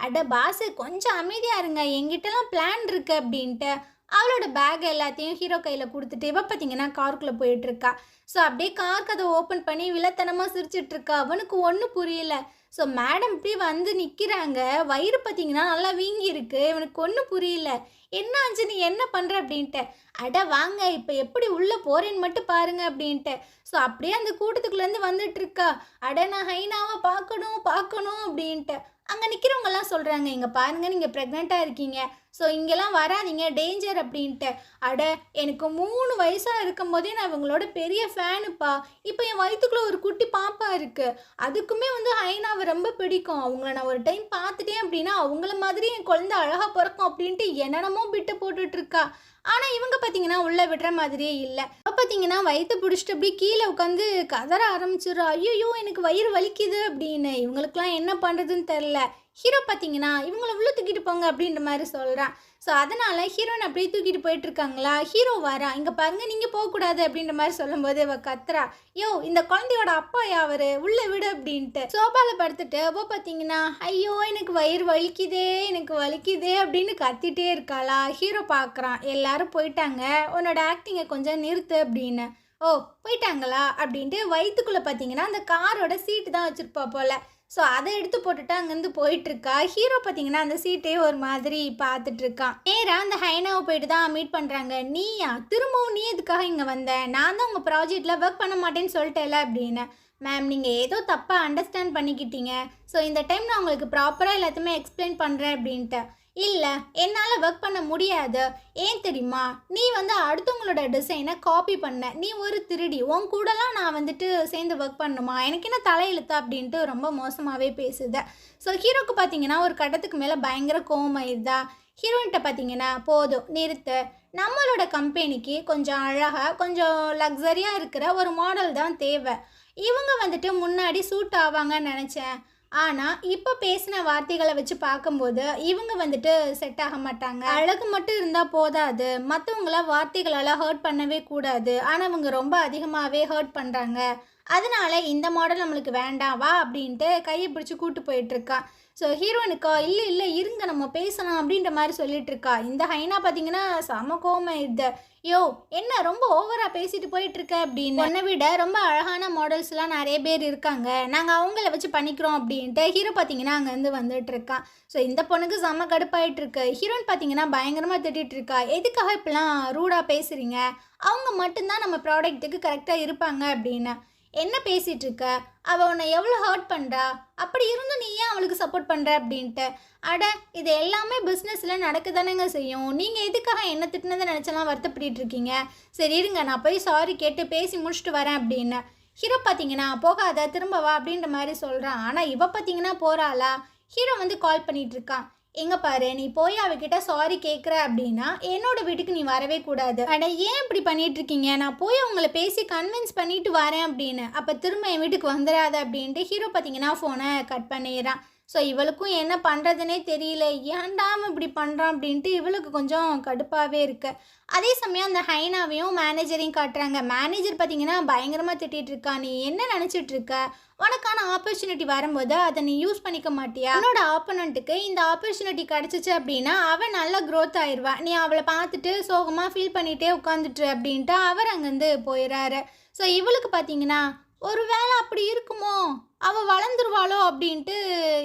அட பாஸு கொஞ்சம் அமைதியாக இருங்க, எங்கிட்டலாம் பிளான் இருக்குது அப்படின்ட்டு அவளோட பேக் எல்லாத்தையும் ஹீரோ கையில் கொடுத்துட்டு இவ பார்த்தீங்கன்னா காருக்குள்ளே போயிட்டுருக்கா. ஸோ அப்படியே கார் கதை ஓப்பன் பண்ணி வில்லத்தனமாக சிரிச்சிட்ருக்கா. அவனுக்கு ஒன்றும் புரியல. ஸோ மேடம் இப்படி வந்து நிற்கிறாங்க. வயிறு பார்த்தீங்கன்னா நல்லா வீங்கி இருக்கு. இவனுக்கு ஒன்றும் புரியல. என்ன ஆச்சு, நீ என்ன பண்ணுற அப்படின்ட்டு. அட வாங்க இப்போ எப்படி உள்ளே போகிறேன்னு மட்டும் பாருங்க அப்படின்ட்டு. ஸோ அப்படியே அந்த கூட்டத்துக்குள்ளேருந்து வந்துட்டுருக்கா. அட நான் ஹைனாவை பார்க்கணும் அப்படின்ட்டு. அங்கே நிற்கிறவங்கெல்லாம் சொல்கிறாங்க, இங்கே பாருங்கள் நீங்கள் ப்ரெக்னெண்ட்டாக இருக்கீங்க, ஸோ இங்கெல்லாம் வராதிங்க டேஞ்சர் அப்படின்ட்டு. அட எனக்கு 3 வயசாக இருக்கும் போதே நான் இவங்களோட பெரிய ஃபேனுப்பா. இப்போ என் வயிற்றுக்குள்ளே ஒரு குட்டி பாப்பா இருக்குது, அதுக்குமே வந்து ஹைனாவை ரொம்ப பிடிக்கும். அவங்கள நான் ஒரு டைம் பார்த்துட்டேன் அப்படின்னா அவங்கள மாதிரி என் குழந்தை அழகாக பிறக்கும் அப்படின்ட்டு என்னென்னமோ பிட்டு போட்டுட்ருக்கா. ஆனால் இவங்க பார்த்தீங்கன்னா உள்ளே விடுற மாதிரியே இல்லை. அப்போ பார்த்தீங்கன்னா வயிற்று பிடிச்சிட்டு அப்படி கீழே உட்காந்து கதற ஆரம்பிச்சிடுறா. ஐயோ எனக்கு வயிறு வலிக்குது அப்படின்னு. இவங்களுக்குலாம் என்ன பண்ணுறதுன்னு தெரில. ஹீரோ பார்த்தீங்கன்னா இவங்கள உள்ள தூக்கிட்டு போங்க அப்படின்ற மாதிரி சொல்கிறான். ஸோ அதனால் ஹீரோயின் அப்படியே தூக்கிட்டு போயிட்டுருக்காங்களா, ஹீரோ வரா, இங்கே பாருங்க நீங்கள் போகக்கூடாது அப்படின்ற மாதிரி சொல்லும்போது இவ கத்துறா, யோ இந்த குழந்தையோட அப்பா யாவர் உள்ளே விடு அப்படின்ட்டு சோபாவில் படுத்துட்டு அவள் பார்த்தீங்கன்னா ஐயோ எனக்கு வயிறு வலிக்குதே எனக்கு வலிக்குதே அப்படின்னு கத்திட்டே இருக்காளா. ஹீரோ பார்க்குறான் எல்லாரும் போயிட்டாங்க, உன்னோட ஆக்டிங்கை கொஞ்சம் நிறுத்து அப்படின்னு. ஓ போயிட்டாங்களா அப்படின்ட்டு வயிற்றுக்குள்ளே பார்த்தீங்கன்னா அந்த காரோட சீட்டு தான் வச்சுருப்பா போல். ஸோ அதை எடுத்து போட்டுட்டு அங்கேருந்து போயிட்டுருக்கா. ஹீரோ பார்த்தீங்கன்னா அந்த சீட்டே ஒரு மாதிரி பார்த்துட்ருக்கான். நேராக அந்த ஹைனாவை போயிட்டு தான் மீட் பண்ணுறாங்க. நீயா திரும்பவும் நீ எதுக்காக இங்கே வந்த, நான் தான் உங்கள் ப்ராஜெக்டில் ஒர்க் பண்ண மாட்டேன்னு சொல்லிட்டேல அப்படின்னு. மேம் நீங்கள் ஏதோ தப்பாக அண்டர்ஸ்டாண்ட் பண்ணிக்கிட்டீங்க, ஸோ இந்த டைம் நான் உங்களுக்கு ப்ராப்பராக எல்லாத்தையுமே எக்ஸ்பிளைன் பண்ணுறேன் அப்படின்ட்டு. இல்லை என்னால் ஒர்க் பண்ண முடியாது, ஏன் தெரியுமா, நீ அடுத்தவங்களோட டிசைனை காப்பி பண்ண, நீ ஒரு திருடி, உன் கூடலாம் நான் சேர்ந்து ஒர்க் பண்ணுமா, எனக்கு என்ன தலையெழுத்தா அப்படின்ட்டு ரொம்ப மோசமாகவே பேசுது. ஸோ ஹீரோக்கு பார்த்தீங்கன்னா ஒரு கட்டத்துக்கு மேலே பயங்கர கோவமாயிருதா. ஹீரோயின்கிட்ட பார்த்தீங்கன்னா போதும் நிறுத்து, நம்மளோட கம்பெனிக்கு கொஞ்சம் அழகாக கொஞ்சம் லக்ஸரியாக இருக்கிற ஒரு மாடல் தான் தேவை, இவங்க முன்னாடி சூட் ஆவாங்கன்னு நினச்சேன், ஆனால் இப்போ பேசின வார்த்தைகளை வச்சு பார்க்கும்போது இவங்க செட் ஆக மாட்டாங்க. அழகு மட்டும் இருந்தால் போதாது, மற்றவங்கள வார்த்தைகளால் ஹர்ட் பண்ணவே கூடாது, ஆனால் இவங்க ரொம்ப அதிகமாகவே ஹர்ட் பண்ணுறாங்க, அதனால இந்த மாடல் நம்மளுக்கு வேண்டாம் வா அப்படின்ட்டு கையை பிடிச்சி கூட்டு போயிட்டுருக்கான். ஸோ ஹீரோயினுக்கா இல்லை இல்லை இருங்க நம்ம பேசலாம் அப்படின்ற மாதிரி சொல்லிட்டு இருக்கா. இந்த ஹைனா பார்த்தீங்கன்னா செம கோவமாயிடுது. யோ என்ன ரொம்ப ஓவராக பேசிட்டு போயிட்டுருக்க அப்படின்னு. உன்னை விட ரொம்ப அழகான மாடல்ஸ்லாம் நிறைய பேர் இருக்காங்க, நாங்கள் அவங்கள வச்சு பண்ணிக்கிறோம் அப்படின்ட்டு ஹீரோ பார்த்தீங்கன்னா அங்கேருந்து வந்துட்டுருக்கான். ஸோ இந்த பொண்ணுக்கு செம கடுப்பாயிட்டுருக்கு. ஹீரோயின் பார்த்தீங்கன்னா பயங்கரமாக திட்டிகிட்டு இருக்கா, எதுக்காக இப்படிலாம் ரூடாக பேசுகிறீங்க, அவங்க மட்டும்தான் நம்ம ப்ராடக்ட்டுக்கு கரெக்டாக இருப்பாங்க அப்படின்னு. என்ன பேசிகிட்டு இருக்க, அவள் உன்னை எவ்வளோ ஹர்ட் பண்ணுறா, அப்படி இருந்தும் நீ ஏன் அவளுக்கு சப்போர்ட் பண்ணுற அப்படின்ட்டு. அட இது எல்லாமே பிஸ்னஸில் நடக்க தானேங்க செய்யும், நீங்கள் எதுக்காக என்ன திட்டினதை நினச்சலாம் வருத்தப்பட்டு இருக்கீங்க, சரி இருங்க நான் போய் சாரி கேட்டு பேசி முடிச்சுட்டு வரேன் அப்படின்னு. ஹீரோ பார்த்தீங்கன்னா போகாத திரும்ப வா அப்படின்ற மாதிரி சொல்கிறான். ஆனால் இவ பார்த்தீங்கன்னா போகிறாளா. ஹீரோ கால் பண்ணிகிட்டு இருக்கான், எங்கே பாரு நீ போய் அவகிட்ட சாரி கேட்குற அப்படின்னா என்னோட வீட்டுக்கு நீ வரவே கூடாது. அட ஏன் இப்படி பண்ணிட்டு இருக்கீங்க, நான் போய் அவங்கள பேசி கன்வின்ஸ் பண்ணிட்டு வரேன் அப்படின்னு. அப்போ திரும்ப என் வீட்டுக்கு வந்துடாத அப்படின்ட்டு ஹீரோ பார்த்தீங்கன்னா ஃபோனை கட் பண்ணிடுறான். ஸோ இவளுக்கும் என்ன பண்ணுறதுனே தெரியல, ஏன்டாம இப்படி பண்ணுறான் அப்படின்ட்டு இவளுக்கு கொஞ்சம் கடுப்பாகவே இருக்கு. அதே சமயம் அந்த ஹைனாவையும் மேனேஜரையும் காட்டுறாங்க. மேனேஜர் பார்த்தீங்கன்னா பயங்கரமாக திட்டிகிட்டு இருக்கா, நீ என்ன நினச்சிட்டு இருக்க, உனக்கான ஆப்பர்ச்சுனிட்டி வரும்போது அதை நீ யூஸ் பண்ணிக்க மாட்டியா, உன்னோட ஆப்போனண்ட்டுக்கு இந்த ஆப்பர்ச்சுனிட்டி கிடச்சிச்சு அப்படின்னா அவன் நல்லா க்ரோத் ஆயிடுவா, நீ அவளை பார்த்துட்டு சோகமாக ஃபீல் பண்ணிகிட்டே உட்காந்துட்டு அப்படின்ட்டு அவர் அங்கேருந்து போயிடுறாரு. ஸோ இவளுக்கு பார்த்தீங்கன்னா ஒரு வேளை அப்படி இருக்குமோ, அவள் வளர்ந்துருவாளோ அப்படின்ட்டு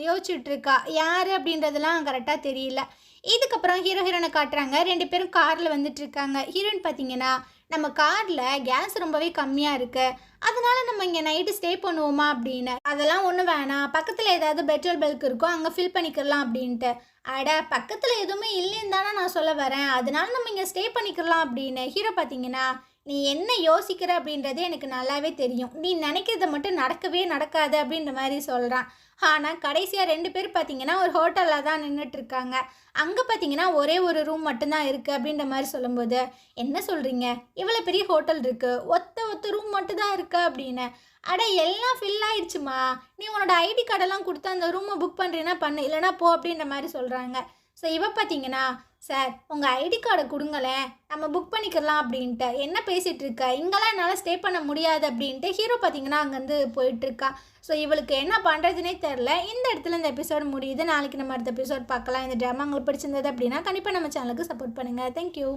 யோசிச்சுட்டு இருக்கா. யார் அப்படின்றதெல்லாம் கரெக்டாக தெரியல. இதுக்கப்புறம் ஹீரோயினை காட்டுறாங்க. 2 பேரும் காரில் வந்துட்டு இருக்காங்க. ஹீரோயின் பார்த்தீங்கன்னா நம்ம காரில் கேஸ் ரொம்பவே கம்மியாக இருக்குது, அதனால நம்ம இங்கே நைட்டு ஸ்டே பண்ணுவோமா அப்படின்னு. அதெல்லாம் ஒன்றும் வேணாம், பக்கத்தில் ஏதாவது பெட்ரோல் பல்க் இருக்கோ அங்கே ஃபில் பண்ணிக்கலாம் அப்படின்ட்டு. அட பக்கத்தில் எதுவுமே இல்லைன்னு தானே நான் சொல்ல வரேன், அதனால நம்ம இங்கே ஸ்டே பண்ணிக்கலாம் அப்படின்னு. ஹீரோ பார்த்தீங்கன்னா நீ என்ன யோசிக்கிற அப்படின்றது எனக்கு நல்லாவே தெரியும், நீ நினைக்கிறத மட்டும் நடக்கவே நடக்காது அப்படின்ற மாதிரி சொல்கிறான். ஆனால் கடைசியாக 2 பேர் பார்த்தீங்கன்னா ஒரு ஹோட்டலில் தான் நின்றுட்டுருக்காங்க. அங்கே பார்த்தீங்கன்னா ஒரே ஒரு ரூம் மட்டும்தான் இருக்குது அப்படின்ற மாதிரி சொல்லும்போது, என்ன சொல்கிறீங்க, இவ்வளோ பெரிய ஹோட்டல் இருக்குது, ஒத்த ரூம் மட்டும்தான் இருக்குது அப்படின்னு. அட எல்லாம் ஃபில் ஆயிடுச்சுமா, நீ உன்னோட ஐடி கார்டெல்லாம் கொடுத்து அந்த ரூமை புக் பண்ணுறீன்னா பண்ணு, இல்லைனா போ அப்படின்ற மாதிரி சொல்கிறாங்க. ஸோ இவ பார்த்தீங்கன்னா சார் உங்கள் ஐடி கார்டை கொடுங்களேன் நம்ம புக் பண்ணிக்கலாம் அப்படின்ட்டு. என்ன பேசிகிட்டு இருக்க, இங்கெல்லாம் என்னால் ஸ்டே பண்ண முடியாது அப்படின்ட்டு ஹீரோ பார்த்தீங்கன்னா அங்கேருந்து போயிட்டுருக்கா. ஸோ இவளுக்கு என்ன பண்ணுறதுனே தெரில. இந்த இடத்துல இந்த எபிசோட் முடியுது. நாளைக்கு நம்ம அடுத்த எபிசோட் பார்க்கலாம். இந்த ட்ராமா உங்களுக்கு பிடிச்சிருந்தது அப்படின்னா கண்டிப்பாக நம்ம சேனலுக்கு சப்போர்ட் பண்ணுங்கள். தேங்க்யூ.